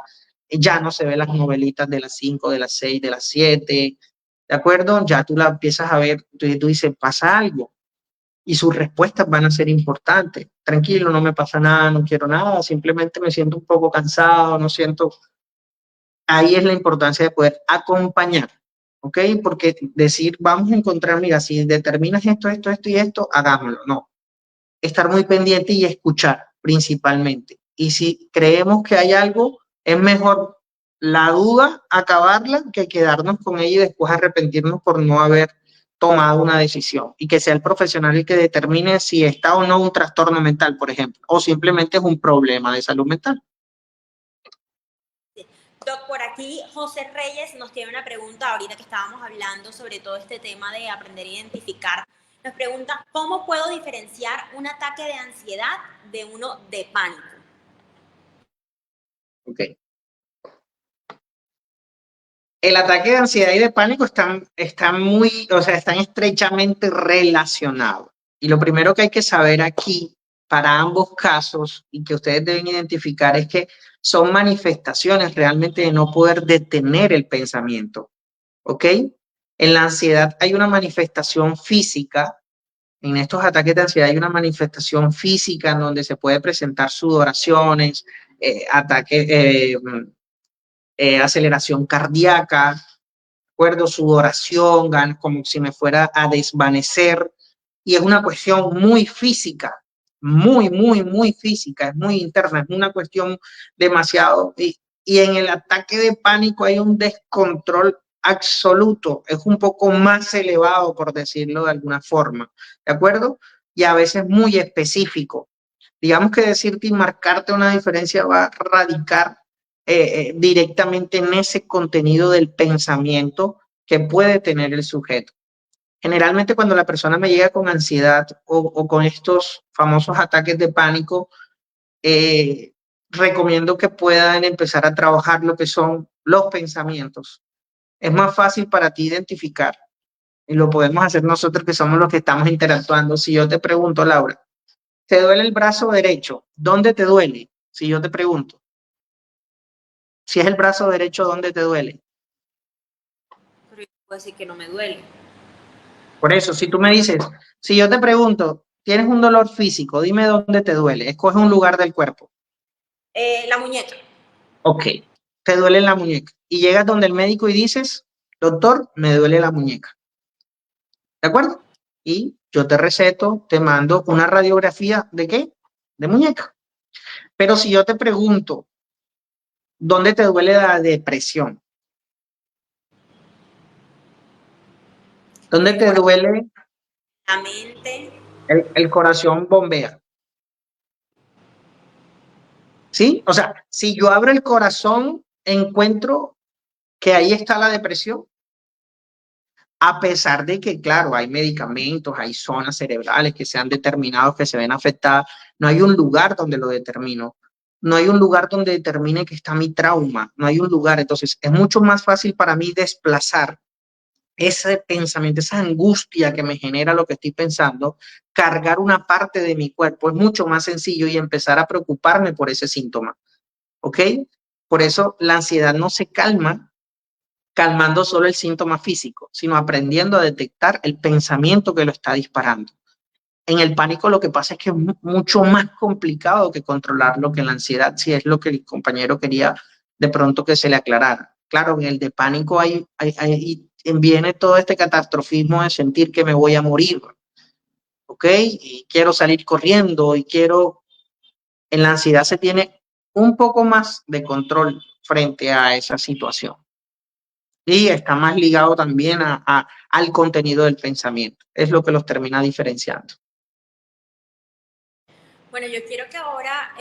ya no se ve las novelitas de las 5, de las 6, de las 7, ¿de acuerdo? Ya tú la empiezas a ver, tú dices, pasa algo, y sus respuestas van a ser importantes. Tranquilo, no me pasa nada, no quiero nada, simplemente me siento un poco cansado, no siento. Ahí es la importancia de poder acompañar, ¿ok? Porque decir, vamos a encontrar, mira, si determinas esto y esto, hagámoslo. No, estar muy pendiente y escuchar principalmente. Y si creemos que hay algo, es mejor la duda, acabarla, que quedarnos con ella y después arrepentirnos por no haber tomado una decisión. Y que sea el profesional el que determine si está o no un trastorno mental, por ejemplo, o simplemente es un problema de salud mental. Doc, por aquí José Reyes nos tiene una pregunta ahorita que estábamos hablando sobre todo este tema de aprender a identificar. Nos pregunta, ¿cómo puedo diferenciar un ataque de ansiedad de uno de pánico? Ok. El ataque de ansiedad y de pánico están estrechamente relacionados. Y lo primero que hay que saber aquí, para ambos casos, y que ustedes deben identificar, es que son manifestaciones realmente de no poder detener el pensamiento. ¿Ok? En la ansiedad hay una manifestación física. En estos ataques de ansiedad hay una manifestación física en donde se puede presentar sudoraciones, ataques, aceleración cardíaca, recuerdo sudoración, como si me fuera a desvanecer, y es una cuestión muy física, muy física, es muy interna, es una cuestión demasiado, y en el ataque de pánico hay un descontrol absoluto, es un poco más elevado, por decirlo de alguna forma, ¿de acuerdo? Y a veces muy específico. Digamos que decirte y marcarte una diferencia va a radicar directamente en ese contenido del pensamiento que puede tener el sujeto. Generalmente cuando la persona me llega con ansiedad o con estos famosos ataques de pánico, recomiendo que puedan empezar a trabajar lo que son los pensamientos. Es más fácil para ti identificar y lo podemos hacer nosotros que somos los que estamos interactuando. Si yo te pregunto, Laura, ¿te duele el brazo derecho? ¿Dónde te duele? Si yo te pregunto, si es el brazo derecho, ¿dónde te duele? Pero yo puedo decir que no me duele. Por eso, si tú me dices, si yo te pregunto, tienes un dolor físico, dime dónde te duele, escoge un lugar del cuerpo. La muñeca. Ok, te duele la muñeca. Y llegas donde el médico y dices, doctor, me duele la muñeca. ¿De acuerdo? Y yo te receto, te mando una radiografía de qué? De muñeca. Pero si yo te pregunto, ¿dónde te duele la depresión? ¿Dónde El te corazón, duele la mente. el corazón bombea? ¿Sí? O sea, si yo abro el corazón, encuentro que ahí está la depresión. A pesar de que, claro, hay medicamentos, hay zonas cerebrales que se han determinado que se ven afectadas, no hay un lugar donde lo determino, no hay un lugar donde determine que está mi trauma, no hay un lugar. Entonces, es mucho más fácil para mí desplazar ese pensamiento, esa angustia que me genera lo que estoy pensando, cargar una parte de mi cuerpo, es mucho más sencillo y empezar a preocuparme por ese síntoma, ¿ok? Por eso la ansiedad no se calma calmando solo el síntoma físico, sino aprendiendo a detectar el pensamiento que lo está disparando. En el pánico lo que pasa es que es mucho más complicado que controlarlo que en la ansiedad, si es lo que el compañero quería de pronto que se le aclarara. Claro, en el de pánico viene todo este catastrofismo de sentir que me voy a morir, ¿ok? Y quiero salir corriendo y quiero... En la ansiedad se tiene un poco más de control frente a esa situación. Y está más ligado también al contenido del pensamiento. Es lo que los termina diferenciando. Bueno, yo quiero que ahora,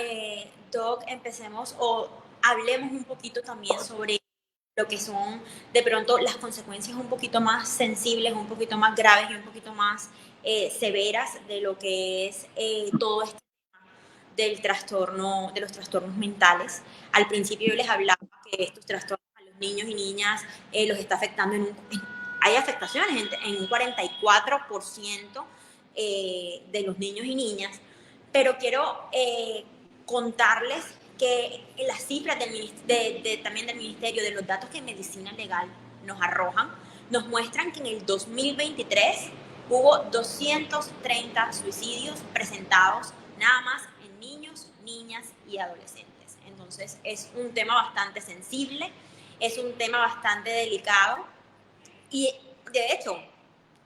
Doc, empecemos o hablemos un poquito también sobre lo que son de pronto las consecuencias un poquito más sensibles, un poquito más graves y un poquito más severas de lo que es todo este del trastorno, de los trastornos mentales. Al principio yo les hablaba que estos trastornos a los niños y niñas los está afectando hay afectaciones en un 44% de los niños y niñas, pero quiero contarles que las cifras también del Ministerio, de los datos que Medicina Legal nos arrojan, nos muestran que en el 2023 hubo 230 suicidios presentados nada más en niños, niñas y adolescentes. Entonces es un tema bastante sensible, es un tema bastante delicado y de hecho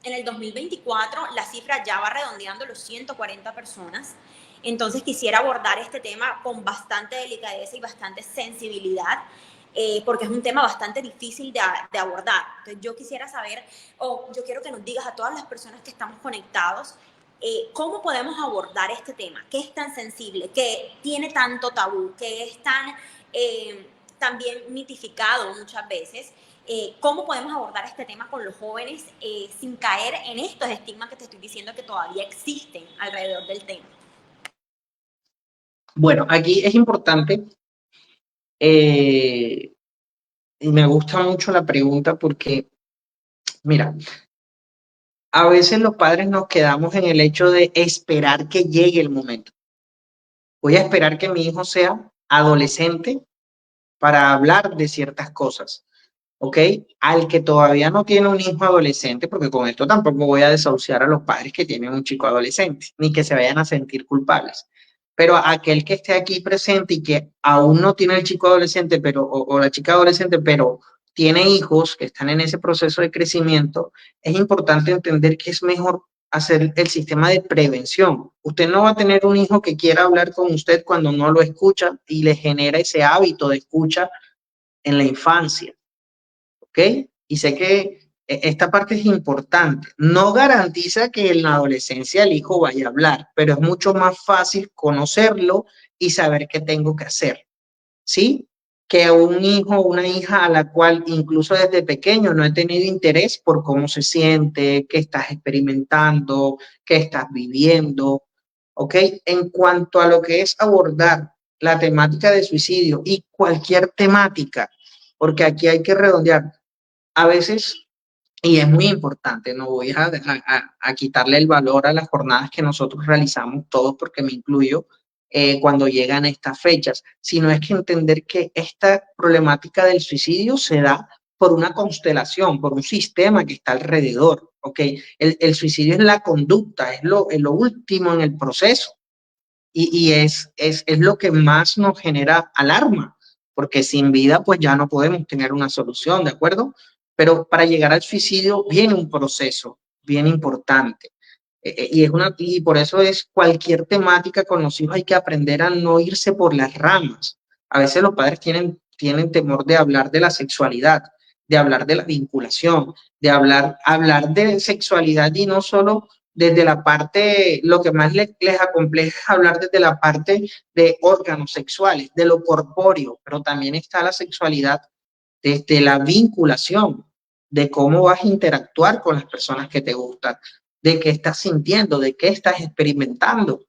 en el 2024 la cifra ya va redondeando los 140 personas. Entonces quisiera abordar este tema con bastante delicadeza y bastante sensibilidad, porque es un tema bastante difícil de abordar. Entonces yo quisiera saber, o yo quiero que nos digas a todas las personas que estamos conectados, cómo podemos abordar este tema, qué es tan sensible, qué tiene tanto tabú, qué es tan también mitificado muchas veces. ¿Cómo podemos abordar este tema con los jóvenes sin caer en estos estigmas que te estoy diciendo que todavía existen alrededor del tema? Bueno, aquí es importante y me gusta mucho la pregunta porque, mira, a veces los padres nos quedamos en el hecho de esperar que llegue el momento. Voy a esperar que mi hijo sea adolescente para hablar de ciertas cosas. ¿Ok? Al que todavía no tiene un hijo adolescente, porque con esto tampoco voy a desahuciar a los padres que tienen un chico adolescente, ni que se vayan a sentir culpables. Pero aquel que esté aquí presente y que aún no tiene el chico adolescente, o la chica adolescente, pero tiene hijos que están en ese proceso de crecimiento, es importante entender que es mejor hacer el sistema de prevención. Usted no va a tener un hijo que quiera hablar con usted cuando no lo escucha y le genera ese hábito de escucha en la infancia. ¿Ok? Y sé que esta parte es importante. No garantiza que en la adolescencia el hijo vaya a hablar, pero es mucho más fácil conocerlo y saber qué tengo que hacer. ¿Sí? que a un hijo o una hija a la cual incluso desde pequeño no he tenido interés por cómo se siente, qué estás experimentando, qué estás viviendo, ¿ok? En cuanto a lo que es abordar la temática de suicidio y cualquier temática, porque aquí hay que redondear, a veces, y es muy importante, no voy a quitarle el valor a las jornadas que nosotros realizamos todos, porque me incluyo, cuando llegan estas fechas, sino es que entender que esta problemática del suicidio se da por una constelación, por un sistema que está alrededor, ¿ok? El suicidio es la conducta, es lo último en el proceso y es lo que más nos genera alarma, porque sin vida pues ya no podemos tener una solución, ¿de acuerdo? Pero para llegar al suicidio viene un proceso bien importante. Y por eso es cualquier temática con los hijos hay que aprender a no irse por las ramas. A veces los padres tienen temor de hablar de la sexualidad, de hablar de la vinculación, de hablar de sexualidad y no solo desde la parte, lo que más les acompleja es hablar desde la parte de órganos sexuales, de lo corpóreo, pero también está la sexualidad desde la vinculación, de cómo vas a interactuar con las personas que te gustan, de qué estás sintiendo, de qué estás experimentando.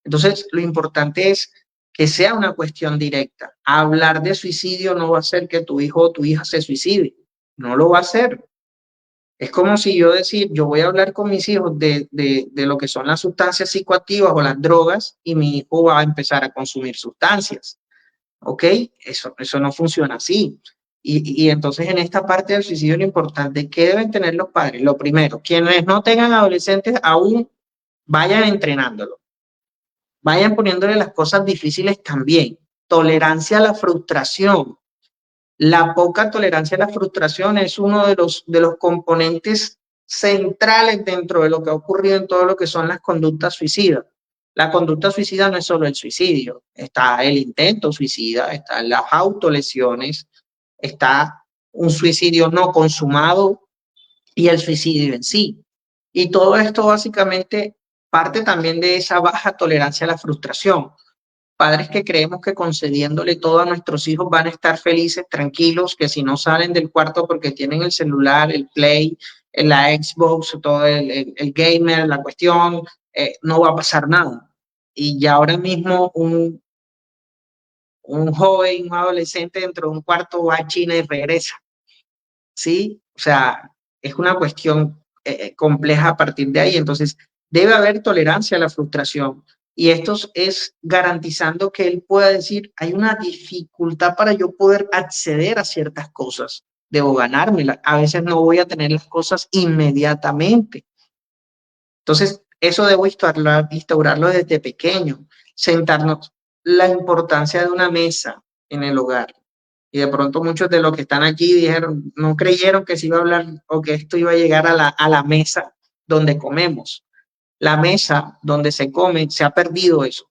Entonces, lo importante es que sea una cuestión directa. Hablar de suicidio no va a hacer que tu hijo o tu hija se suicide, no lo va a hacer. Es como si yo decir, yo voy a hablar con mis hijos de lo que son las sustancias psicoactivas o las drogas y mi hijo va a empezar a consumir sustancias. ¿Ok? Eso no funciona así. Y entonces en esta parte del suicidio lo importante, ¿qué deben tener los padres? Lo primero, quienes no tengan adolescentes aún vayan entrenándolo, vayan poniéndole las cosas difíciles también. Tolerancia a la frustración. La poca tolerancia a la frustración es uno de los componentes centrales dentro de lo que ha ocurrido en todo lo que son las conductas suicidas. La conducta suicida no es solo el suicidio, está el intento suicida, están las autolesiones, está un suicidio no consumado y el suicidio en sí. Y todo esto básicamente parte también de esa baja tolerancia a la frustración. Padres que creemos que concediéndole todo a nuestros hijos van a estar felices, tranquilos, que si no salen del cuarto porque tienen el celular, el Play, la Xbox, todo el gamer, la cuestión, no va a pasar nada. Y ya ahora mismo un joven, un adolescente dentro de un cuarto va a China y regresa, ¿sí? O sea, es una cuestión compleja a partir de ahí. Entonces, debe haber tolerancia a la frustración. Y esto es garantizando que él pueda decir, hay una dificultad para yo poder acceder a ciertas cosas. Debo ganármela. A veces no voy a tener las cosas inmediatamente. Entonces, eso debo instaurarlo desde pequeño. Sentarnos. La importancia de una mesa en el hogar. Y de pronto muchos de los que están aquí dijeron, no creyeron que se iba a hablar o que esto iba a llegar a la mesa donde comemos. La mesa donde se come, se ha perdido eso.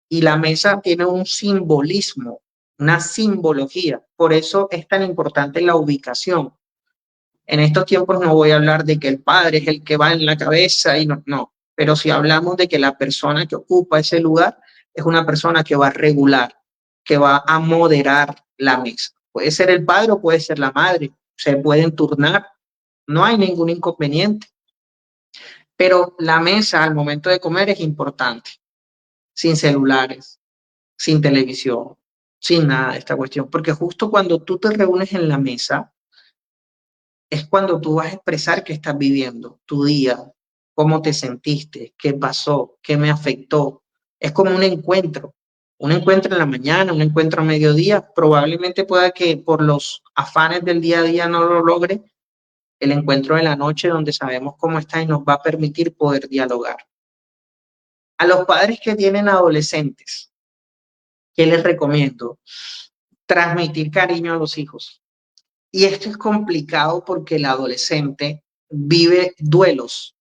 Y la mesa tiene un simbolismo, una simbología. Por eso es tan importante la ubicación. En estos tiempos no voy a hablar de que el padre es el que va en la cabeza y no, no. Pero si hablamos de que la persona que ocupa ese lugar es una persona que va a regular, que va a moderar la mesa. Puede ser el padre o puede ser la madre. Se pueden turnar. No hay ningún inconveniente. Pero la mesa al momento de comer es importante. Sin celulares, sin televisión, sin nada de esta cuestión. Porque justo cuando tú te reúnes en la mesa, es cuando tú vas a expresar qué estás viviendo, tu día, cómo te sentiste, qué pasó, qué me afectó. Es como un encuentro en la mañana, un encuentro a mediodía. Probablemente pueda que por los afanes del día a día no lo logre. El encuentro de la noche donde sabemos cómo está y nos va a permitir poder dialogar. A los padres que tienen adolescentes, ¿qué les recomiendo? Transmitir cariño a los hijos. Y esto es complicado porque el adolescente vive duelos.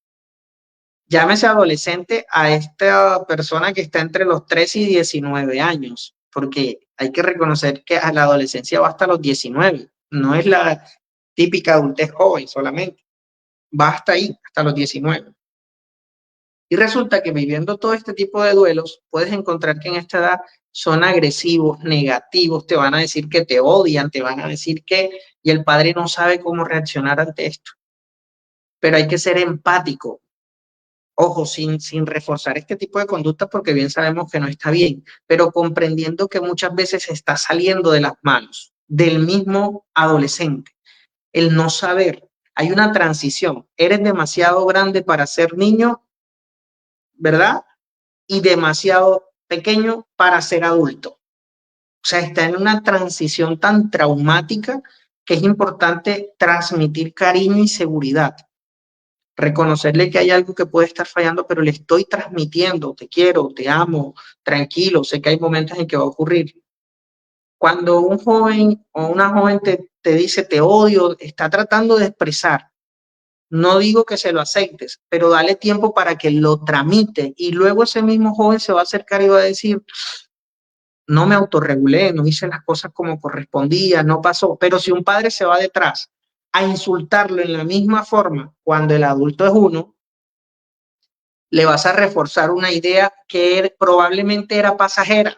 Llámese adolescente a esta persona que está entre los 13 y 19 años, porque hay que reconocer que a la adolescencia va hasta los 19, no es la típica adultez joven solamente, va hasta ahí, hasta los 19. Y resulta que viviendo todo este tipo de duelos, puedes encontrar que en esta edad son agresivos, negativos, te van a decir que te odian, te van a decir que, y el padre no sabe cómo reaccionar ante esto. Pero hay que ser empático, ojo, sin reforzar este tipo de conductas porque bien sabemos que no está bien, pero comprendiendo que muchas veces está saliendo de las manos del mismo adolescente, el no saber. Hay una transición, eres demasiado grande para ser niño, ¿verdad? Y demasiado pequeño para ser adulto. O sea, está en una transición tan traumática que es importante transmitir cariño y seguridad. Reconocerle que hay algo que puede estar fallando, pero le estoy transmitiendo, te quiero, te amo, tranquilo, sé que hay momentos en que va a ocurrir. Cuando un joven o una joven te dice te odio, está tratando de expresar. No digo que se lo aceptes, pero dale tiempo para que lo tramite y luego ese mismo joven se va a acercar y va a decir, no me autorregulé, no hice las cosas como correspondía, no pasó. Pero si un padre se va detrás a insultarlo en la misma forma cuando el adulto es uno, le vas a reforzar una idea que probablemente era pasajera,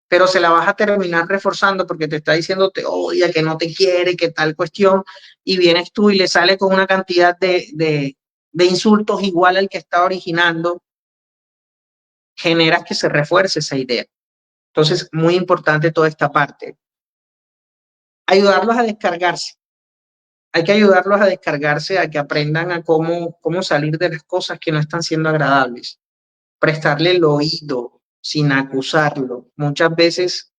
pero se la vas a terminar reforzando porque te está diciendo te odia, que no te quiere, que tal cuestión, y vienes tú y le sale con una cantidad de insultos igual al que está originando, generas que se refuerce esa idea. Entonces, muy importante toda esta parte. Ayudarlos a descargarse. Hay que ayudarlos a descargarse, a que aprendan a cómo salir de las cosas que no están siendo agradables. Prestarle el oído sin acusarlo. Muchas veces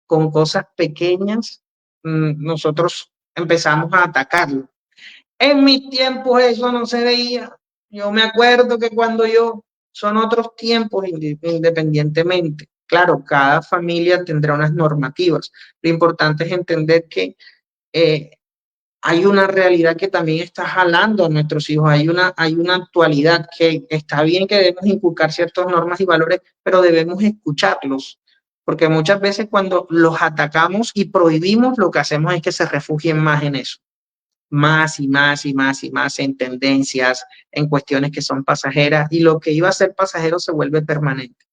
con cosas pequeñas nosotros empezamos a atacarlo. En mis tiempos eso no se veía. Yo me acuerdo que cuando son otros tiempos independientemente. Claro, cada familia tendrá unas normativas. Lo importante es entender que eh, hay una realidad que también está jalando a nuestros hijos, hay una actualidad que está bien que debemos inculcar ciertas normas y valores, pero debemos escucharlos, porque muchas veces cuando los atacamos y prohibimos, lo que hacemos es que se refugien más en eso, más y más y más y más en tendencias, en cuestiones que son pasajeras, y lo que iba a ser pasajero se vuelve permanente.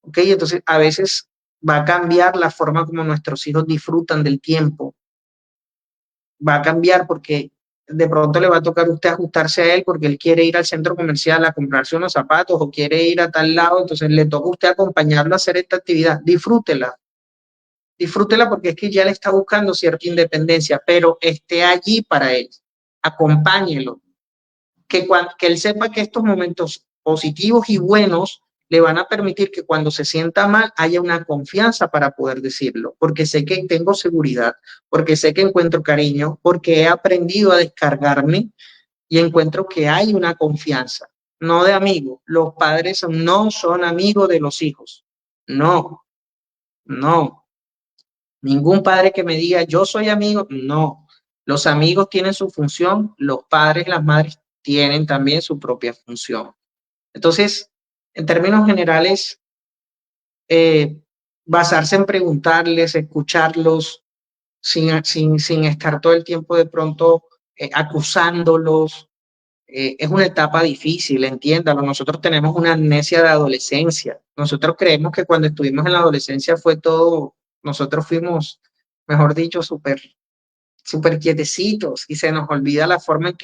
¿Ok? Entonces, a veces va a cambiar la forma como nuestros hijos disfrutan del tiempo, va a cambiar porque de pronto le va a tocar a usted ajustarse a él porque él quiere ir al centro comercial a comprarse unos zapatos o quiere ir a tal lado, entonces le toca a usted acompañarlo a hacer esta actividad. Disfrútela, disfrútela porque es que ya le está buscando cierta independencia, pero esté allí para él, acompáñelo, que él sepa que estos momentos positivos y buenos le van a permitir que cuando se sienta mal haya una confianza para poder decirlo, porque sé que tengo seguridad, porque sé que encuentro cariño, porque he aprendido a descargarme y encuentro que hay una confianza, no de amigo. Los padres no son amigos de los hijos. No, no. Ningún padre que me diga yo soy amigo, no. Los amigos tienen su función, los padres, las madres tienen también su propia función. Entonces, en términos generales, eh, basarse en preguntarles, escucharlos, sin estar todo el tiempo de pronto acusándolos, es una etapa difícil, entiéndalo. Nosotros tenemos una amnesia de adolescencia. Nosotros creemos que cuando estuvimos en la adolescencia fue todo, nosotros fuimos, mejor dicho, súper quietecitos y se nos olvida la forma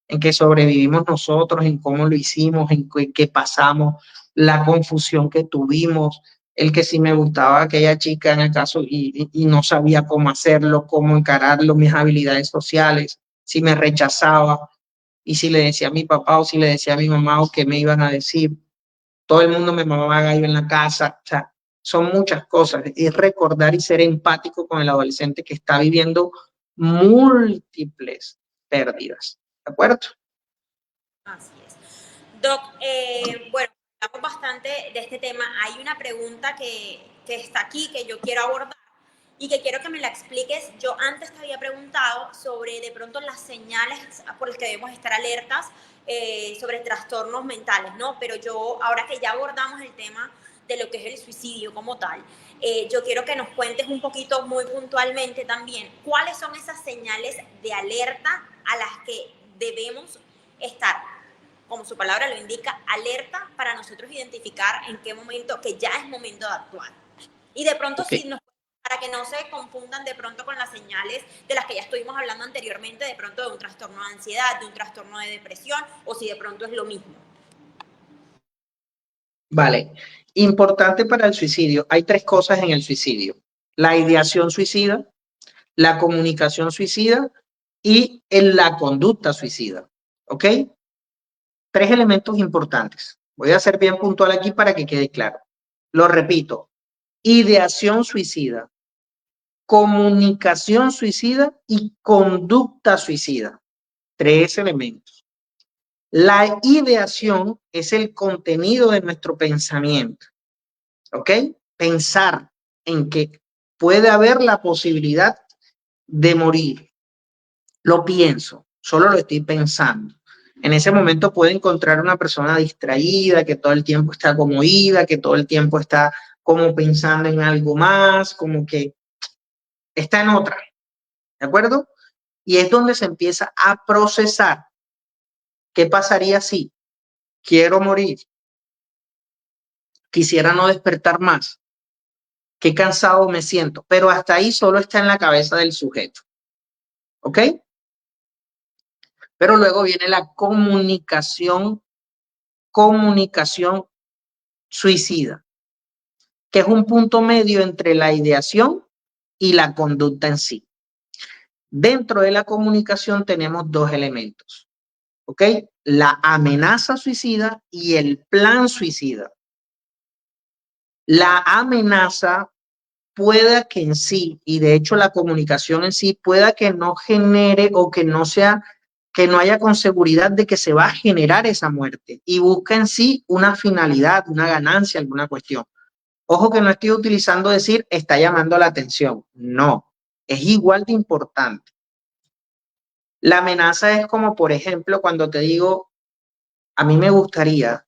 en que sobrevivimos nosotros, en cómo lo hicimos, en qué pasamos, la confusión que tuvimos, el que si me gustaba aquella chica en el caso y no sabía cómo hacerlo, cómo encararlo, mis habilidades sociales, si me rechazaba y si le decía a mi papá o si le decía a mi mamá o qué me iban a decir. Todo el mundo me mamaba gallo en la casa. O sea, son muchas cosas. Es recordar y ser empático con el adolescente que está viviendo múltiples pérdidas. ¿De acuerdo? Así es. Doc, bueno, hablamos bastante de este tema. Hay una pregunta que está aquí que yo quiero abordar y que quiero que me la expliques. Yo antes te había preguntado sobre de pronto las señales por las que debemos estar alertas sobre trastornos mentales, ¿no? Pero yo, ahora que ya abordamos el tema de lo que es el suicidio como tal, yo quiero que nos cuentes un poquito muy puntualmente también cuáles son esas señales de alerta a las que debemos estar, como su palabra lo indica, alerta para nosotros identificar en qué momento, que ya es momento de actuar. Y de pronto, Ok. sí, para que no se confundan de pronto con las señales de las que ya estuvimos hablando anteriormente, de pronto de un trastorno de ansiedad, de un trastorno de depresión, o si de pronto es lo mismo. Vale. Importante para el suicidio. Hay tres cosas en el suicidio. La ideación suicida, la comunicación suicida y en la conducta suicida. ¿Ok? Tres elementos importantes. Voy a ser bien puntual aquí para que quede claro. Lo repito. Ideación suicida, comunicación suicida y conducta suicida. Tres elementos. La ideación es el contenido de nuestro pensamiento. ¿Ok? Pensar en que puede haber la posibilidad de morir. Lo pienso, solo lo estoy pensando. En ese momento puedo encontrar una persona distraída, que todo el tiempo está como ida, que todo el tiempo está como pensando en algo más, como que está en otra, ¿de acuerdo? Y es donde se empieza a procesar. ¿Qué pasaría si quiero morir? Quisiera no despertar más. Qué cansado me siento. Pero hasta ahí solo está en la cabeza del sujeto. ¿Ok? Pero luego viene la comunicación suicida, que es un punto medio entre la ideación y la conducta en sí. Dentro de la comunicación tenemos dos elementos, ¿ok? La amenaza suicida y el plan suicida. La amenaza pueda que en sí, y de hecho la comunicación en sí, pueda que no genere o que no sea, que no haya con seguridad de que se va a generar esa muerte y busca en sí una finalidad, una ganancia, alguna cuestión. Ojo que no estoy utilizando decir está llamando la atención. No, es igual de importante. La amenaza es como, por ejemplo, cuando te digo, a mí me gustaría,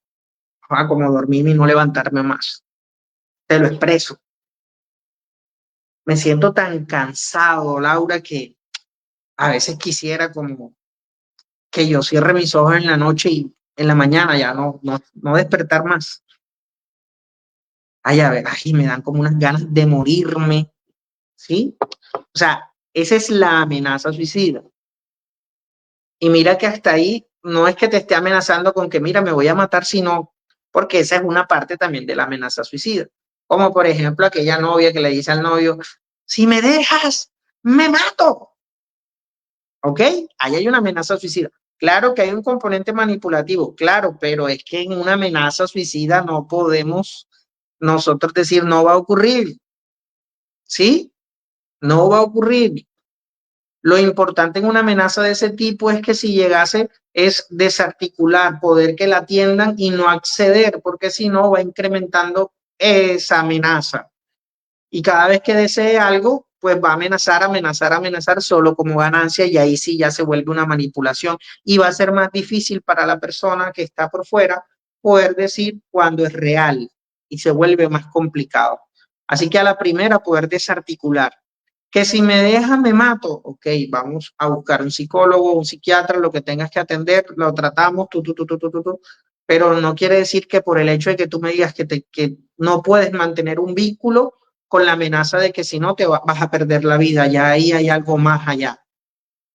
como dormirme y no levantarme más. Te lo expreso. Me siento tan cansado, Laura, que a veces quisiera como que yo cierre mis ojos en la noche y en la mañana ya no despertar más. Ay, a ver, ay, me dan como unas ganas de morirme, ¿sí? O sea, esa es la amenaza suicida. Y mira que hasta ahí no es que te esté amenazando con que, mira, me voy a matar, sino porque esa es una parte también de la amenaza suicida. Como por ejemplo aquella novia que le dice al novio, si me dejas, me mato. ¿Ok? Ahí hay una amenaza suicida. Claro que hay un componente manipulativo, claro, pero es que en una amenaza suicida no podemos nosotros decir no va a ocurrir, ¿sí? No va a ocurrir. Lo importante en una amenaza de ese tipo es que si llegase es desarticular, poder que la atiendan y no acceder, porque si no va incrementando esa amenaza. Y cada vez que desee algo, pues va a amenazar, amenazar, amenazar solo como ganancia y ahí sí ya se vuelve una manipulación y va a ser más difícil para la persona que está por fuera poder decir cuando es real y se vuelve más complicado. Así que a la primera poder desarticular. Que si me dejan me mato, ok, vamos a buscar un psicólogo, un psiquiatra, lo que tengas que atender, lo tratamos, pero no quiere decir que por el hecho de que tú me digas que no puedes mantener un vínculo con la amenaza de que si no vas a perder la vida, ya ahí hay algo más allá,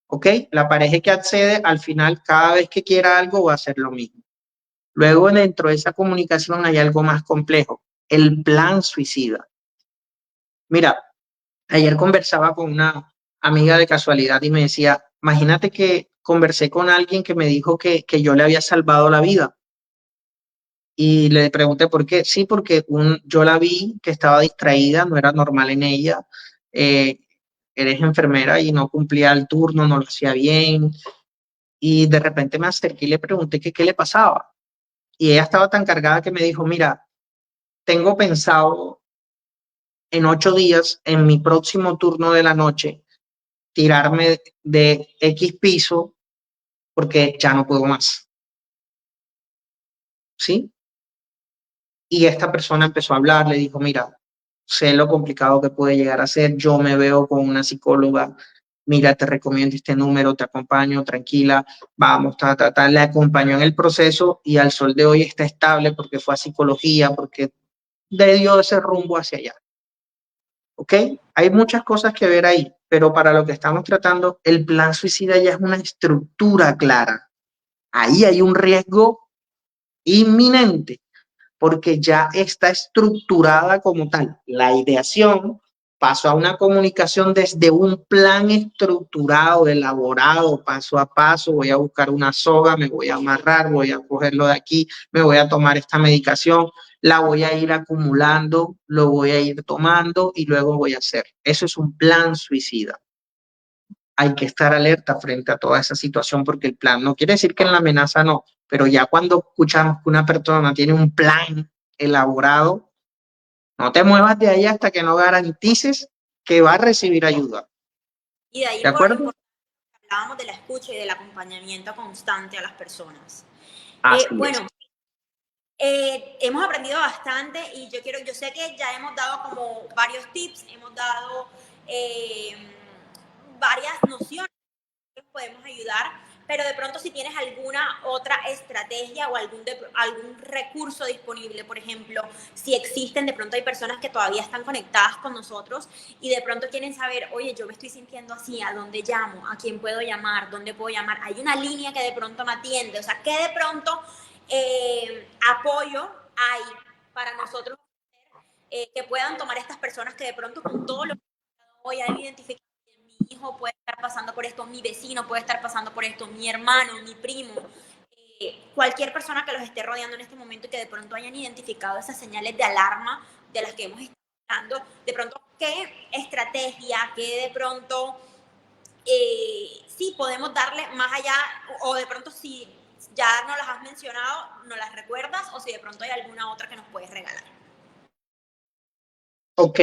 ok, la pareja que accede al final cada vez que quiera algo va a hacer lo mismo. Luego dentro de esa comunicación hay algo más complejo, el plan suicida. Mira, ayer conversaba con una amiga de casualidad y me decía, imagínate que conversé con alguien que me dijo que yo le había salvado la vida. Y le pregunté por qué. Sí, porque yo la vi que estaba distraída, no era normal en ella. Eh, Eres enfermera y no cumplía el turno, no lo hacía bien. Y de repente me acerqué y le pregunté que qué le pasaba. Y ella estaba tan cargada que me dijo, mira, tengo pensado en 8 días, en mi próximo turno de la noche, tirarme de X piso porque ya no puedo más, ¿sí? Y esta persona empezó a hablar, le dijo, mira, sé lo complicado que puede llegar a ser, yo me veo con una psicóloga, mira, te recomiendo este número, te acompaño, tranquila, vamos, le acompañó en el proceso y al sol de hoy está estable porque fue a psicología, porque le dio ese rumbo hacia allá. ¿ok? Hay muchas cosas que ver ahí, pero para lo que estamos tratando, el plan suicida ya es una estructura clara. Ahí hay un riesgo inminente porque ya está estructurada como tal. La ideación pasó a una comunicación desde un plan estructurado, elaborado, paso a paso. Voy a buscar una soga, me voy a amarrar, voy a cogerlo de aquí, me voy a tomar esta medicación, la voy a ir acumulando, lo voy a ir tomando y luego voy a hacer. Eso es un plan suicida. Hay que estar alerta frente a toda esa situación porque el plan no quiere decir que en la amenaza no, pero ya cuando escuchamos que una persona tiene un plan elaborado, no te muevas de ahí hasta que no garantices que va a recibir ayuda. Y de ahí ¿De acuerdo? hablábamos de la escucha y del acompañamiento constante a las personas. Así es. Bueno, hemos aprendido bastante y yo sé que ya hemos dado como varios tips, hemos dado eh, varias nociones que podemos ayudar, pero de pronto si tienes alguna otra estrategia o algún recurso disponible, por ejemplo, si existen, de pronto hay personas que todavía están conectadas con nosotros y de pronto quieren saber, oye, yo me estoy sintiendo así, ¿a dónde llamo? ¿A quién puedo llamar? ¿Dónde puedo llamar? Hay una línea que de pronto me atiende, o sea, ¿qué de pronto apoyo hay para nosotros que puedan tomar estas personas que de pronto con todo lo que hoy han identificado? Mi hijo puede estar pasando por esto, mi vecino puede estar pasando por esto, mi hermano, mi primo, cualquier persona que los esté rodeando en este momento y que de pronto hayan identificado esas señales de alarma de las que hemos estado hablando, de pronto qué estrategia, qué de pronto sí podemos darle más allá, o de pronto si ya no las has mencionado, no las recuerdas, o si de pronto hay alguna otra que nos puedes regalar. Ok.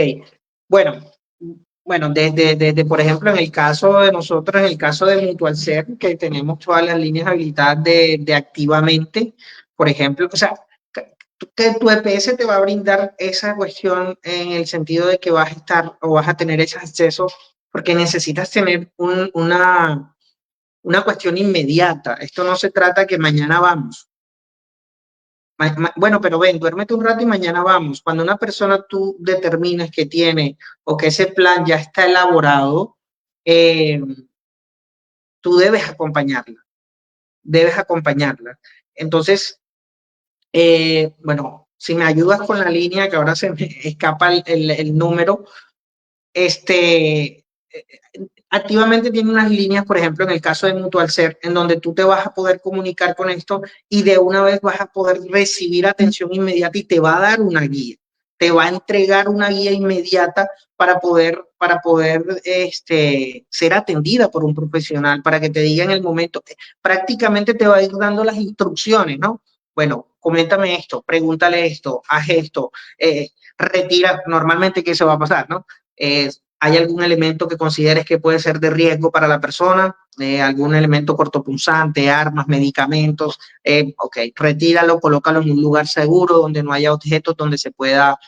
Bueno, bueno, por ejemplo, en el caso de nosotros, en el caso de Mutual Ser, que tenemos todas las líneas habilitadas de activamente, por ejemplo, o sea, que tu EPS te va a brindar esa cuestión en el sentido de que vas a estar o vas a tener ese acceso porque necesitas tener una cuestión inmediata. Esto no se trata que mañana vamos. Bueno, pero ven, duérmete un rato y mañana vamos. Cuando una persona tú determinas que tiene o que ese plan ya está elaborado, eh, tú debes acompañarla, debes acompañarla. Entonces, bueno, si me ayudas con la línea, que ahora se me escapa el número, activamente tiene unas líneas, por ejemplo, en el caso de Mutual Ser, en donde tú te vas a poder comunicar con esto y de una vez vas a poder recibir atención inmediata y te va a dar una guía, te va a entregar una guía inmediata para poder ser atendida por un profesional, para que te diga en el momento, prácticamente te va a ir dando las instrucciones, ¿no? Bueno, coméntame esto, pregúntale esto, haz esto, retira, normalmente, ¿qué se va a pasar, no? ¿Hay algún elemento que consideres que puede ser de riesgo para la persona? ¿Algún elemento cortopunzante, armas, medicamentos? Ok, retíralo, colócalo en un lugar seguro donde no haya objetos donde se pueda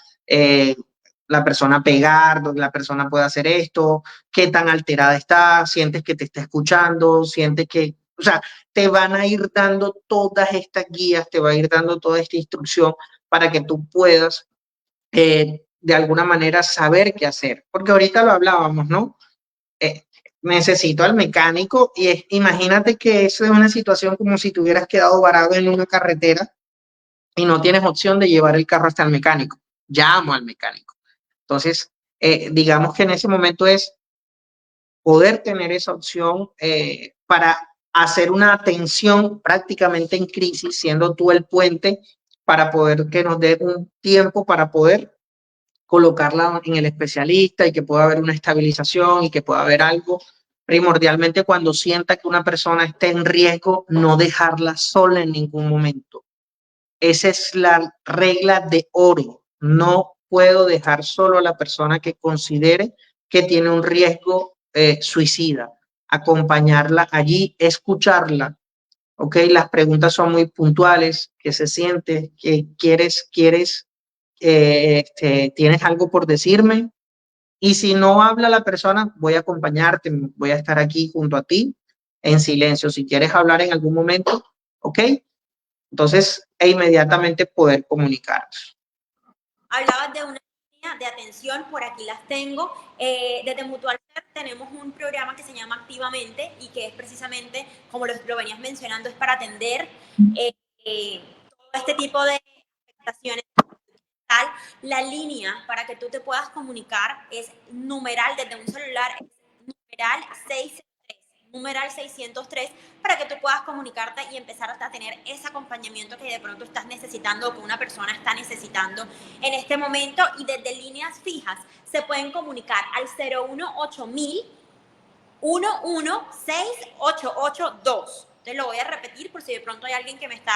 la persona pegar, donde la persona pueda hacer esto. ¿Qué tan alterada está? ¿Sientes que te está escuchando? ¿Sientes que, o sea, te van a ir dando todas estas guías, te va a ir dando toda esta instrucción para que tú puedas de alguna manera saber qué hacer? Porque ahorita lo hablábamos, ¿no? Eh, necesito al mecánico y imagínate que eso es una situación como si te hubieras quedado varado en una carretera y no tienes opción de llevar el carro hasta el mecánico. Llamo al mecánico. Entonces, digamos que en ese momento es poder tener esa opción para hacer una atención prácticamente en crisis, siendo tú el puente para poder que nos dé un tiempo para poder colocarla en el especialista y que pueda haber una estabilización y que pueda haber algo. Primordialmente, cuando sienta que una persona esté en riesgo, no dejarla sola en ningún momento. Esa es la regla de oro. No puedo dejar solo a la persona que considere que tiene un riesgo suicida. Acompañarla allí, escucharla. ¿Ok? Las preguntas son muy puntuales. ¿Qué se siente? ¿Qué quieres? ¿Tienes algo por decirme? Y si no habla la persona, voy a acompañarte, voy a estar aquí junto a ti en silencio. Si quieres hablar en algún momento, ¿ok? Entonces, e inmediatamente poder comunicarnos. Hablabas de una línea línea de atención, por aquí las tengo. Desde Mutual Ser tenemos un programa que se llama Activamente y que es precisamente, como lo venías mencionando, es para atender todo este tipo de afectaciones. La línea para que tú te puedas comunicar es numeral desde un celular, es numeral 603, numeral 603, para que tú puedas comunicarte y empezar a tener ese acompañamiento que de pronto estás necesitando o que una persona está necesitando en este momento. Y desde líneas fijas se pueden comunicar al 018 1168882. Te lo voy a repetir por si de pronto hay alguien que me está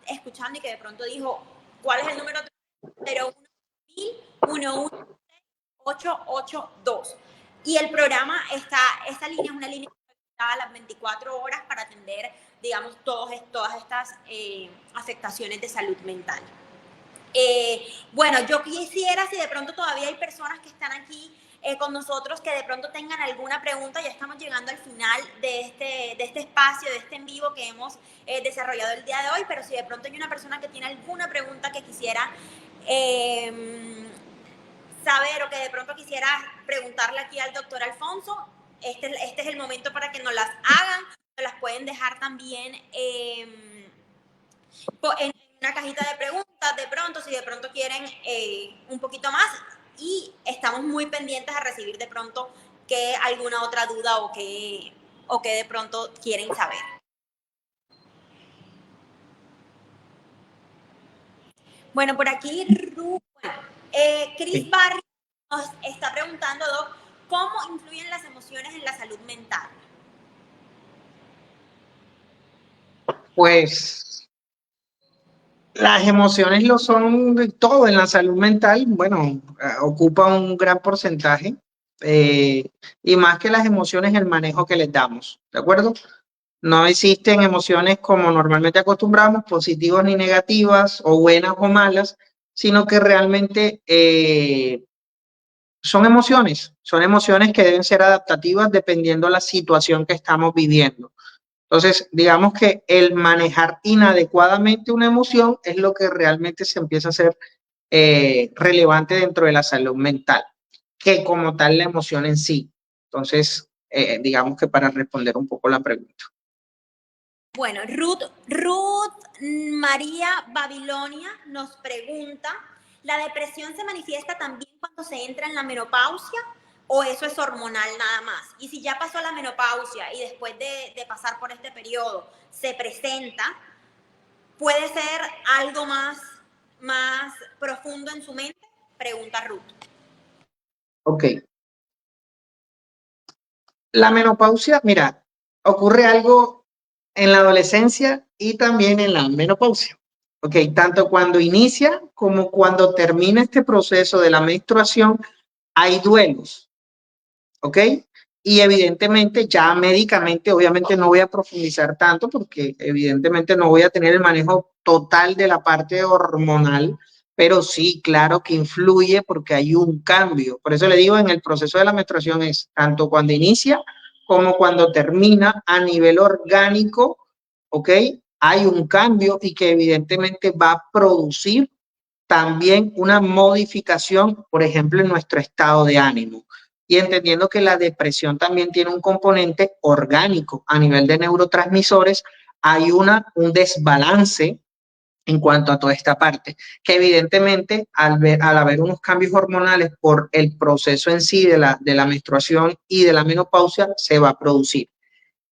escuchando y que de pronto dijo, ¿cuál es el número? 01882. Y el programa esta línea es una línea a las 24 horas para atender, digamos, todas estas afectaciones de salud mental. Bueno, yo quisiera, si de pronto todavía hay personas que están aquí con nosotros que de pronto tengan alguna pregunta, ya estamos llegando al final de este espacio, de este en vivo que hemos desarrollado el día de hoy, pero si de pronto hay una persona que tiene alguna pregunta que quisiera saber o que de pronto quisiera preguntarle aquí al doctor Alfonso, este es el momento para que nos las hagan, nos las pueden dejar también en una cajita de preguntas de pronto, si de pronto quieren un poquito más, y estamos muy pendientes a recibir de pronto que alguna otra duda o que de pronto quieren saber. Bueno, por aquí Cris Barrio nos está preguntando, Doc, ¿cómo influyen las emociones en la salud mental? Pues las emociones lo son de todo en la salud mental, bueno, ocupa un gran porcentaje, y más que las emociones, el manejo que les damos, ¿de acuerdo? No existen emociones como normalmente acostumbramos, positivas ni negativas, o buenas o malas, sino que realmente son emociones que deben ser adaptativas dependiendo de la situación que estamos viviendo. Entonces, digamos que el manejar inadecuadamente una emoción es lo que realmente se empieza a ser relevante dentro de la salud mental, que como tal la emoción en sí. Entonces, digamos que para responder un poco la pregunta. Bueno, Ruth María Babilonia nos pregunta, ¿la depresión se manifiesta también cuando se entra en la menopausia o eso es hormonal nada más? Y si ya pasó la menopausia y después de pasar por este periodo se presenta, ¿puede ser algo más profundo en su mente? Pregunta Ruth. Ok. La menopausia, mira, ocurre algo en la adolescencia y también en la menopausia. Ok, tanto cuando inicia como cuando termina este proceso de la menstruación, hay duelos. Ok, y evidentemente ya médicamente, obviamente no voy a profundizar tanto porque evidentemente no voy a tener el manejo total de la parte hormonal, pero sí, claro que influye porque hay un cambio. Por eso le digo, en el proceso de la menstruación es tanto cuando inicia como cuando termina a nivel orgánico, ¿ok? Hay un cambio y que evidentemente va a producir también una modificación, por ejemplo, en nuestro estado de ánimo. Y entendiendo que la depresión también tiene un componente orgánico a nivel de neurotransmisores, hay un desbalance en cuanto a toda esta parte, que evidentemente al haber unos cambios hormonales por el proceso en sí de la menstruación y de la menopausia, se va a producir.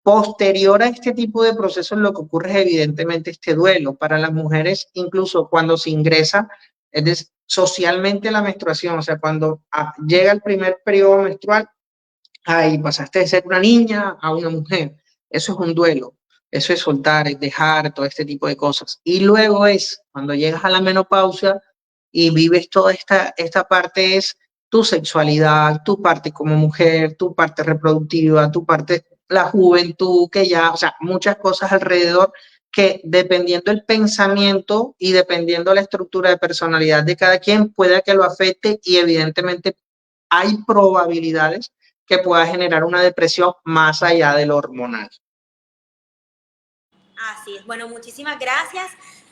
Posterior a este tipo de procesos, lo que ocurre es evidentemente este duelo. Para las mujeres, incluso cuando se ingresa socialmente la menstruación, o sea, cuando llega el primer periodo menstrual, ahí pasaste de ser una niña a una mujer. Eso es un duelo. Eso es soltar, es dejar, todo este tipo de cosas. Y luego es cuando llegas a la menopausia y vives toda esta parte, es tu sexualidad, tu parte como mujer, tu parte reproductiva, tu parte, la juventud, que ya, o sea, muchas cosas alrededor que dependiendo el pensamiento y dependiendo la estructura de personalidad de cada quien, pueda que lo afecte y evidentemente hay probabilidades que pueda generar una depresión más allá de lo hormonal. Así es. Bueno, muchísimas gracias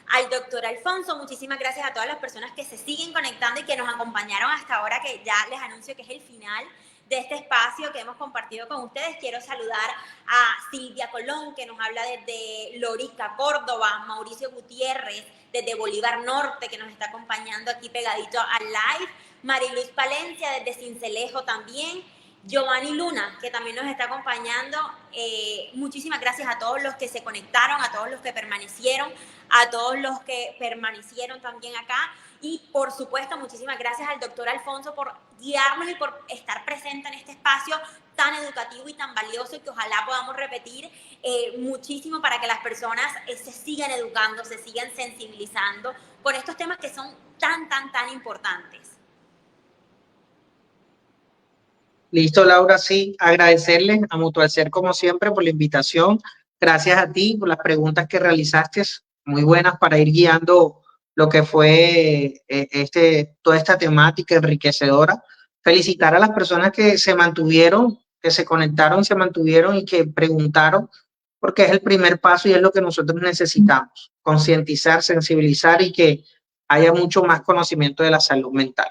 al doctor Alfonso. Muchísimas gracias a todas las personas que se siguen conectando y que nos acompañaron hasta ahora, que ya les anuncio que es el final de este espacio que hemos compartido con ustedes. Quiero saludar a Silvia Colón, que nos habla desde Lorica, Córdoba, Mauricio Gutiérrez, desde Bolívar Norte, que nos está acompañando aquí pegadito al live, Mariluis Palencia, desde Cincelejo también, Giovanni Luna, que también nos está acompañando. Muchísimas gracias a todos los que se conectaron, a todos los que permanecieron, a todos los que permanecieron también acá. Y por supuesto, muchísimas gracias al doctor Alfonso por guiarnos y por estar presente en este espacio tan educativo y tan valioso, y que ojalá podamos repetir muchísimo para que las personas se sigan educando, se sigan sensibilizando con estos temas que son tan importantes. Listo, Laura, sí, agradecerles a Mutualser como siempre por la invitación. Gracias a ti por las preguntas que realizaste, muy buenas para ir guiando lo que fue toda esta temática enriquecedora. Felicitar a las personas que se mantuvieron, que se conectaron, se mantuvieron y que preguntaron, porque es el primer paso y es lo que nosotros necesitamos, concientizar, sensibilizar y que haya mucho más conocimiento de la salud mental.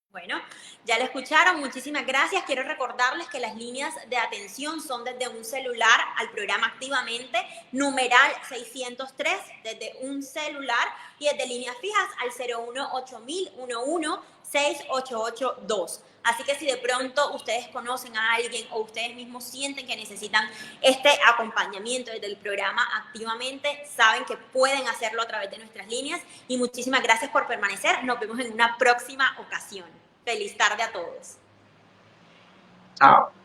Bueno, ya lo escucharon, muchísimas gracias. Quiero recordarles que las líneas de atención son desde un celular al programa Activamente, numeral 603, desde un celular, y desde líneas fijas al 018-11-6882. Así que si de pronto ustedes conocen a alguien o ustedes mismos sienten que necesitan este acompañamiento desde el programa Activamente, saben que pueden hacerlo a través de nuestras líneas. Y muchísimas gracias por permanecer. Nos vemos en una próxima ocasión. Feliz tarde a todos. Chao.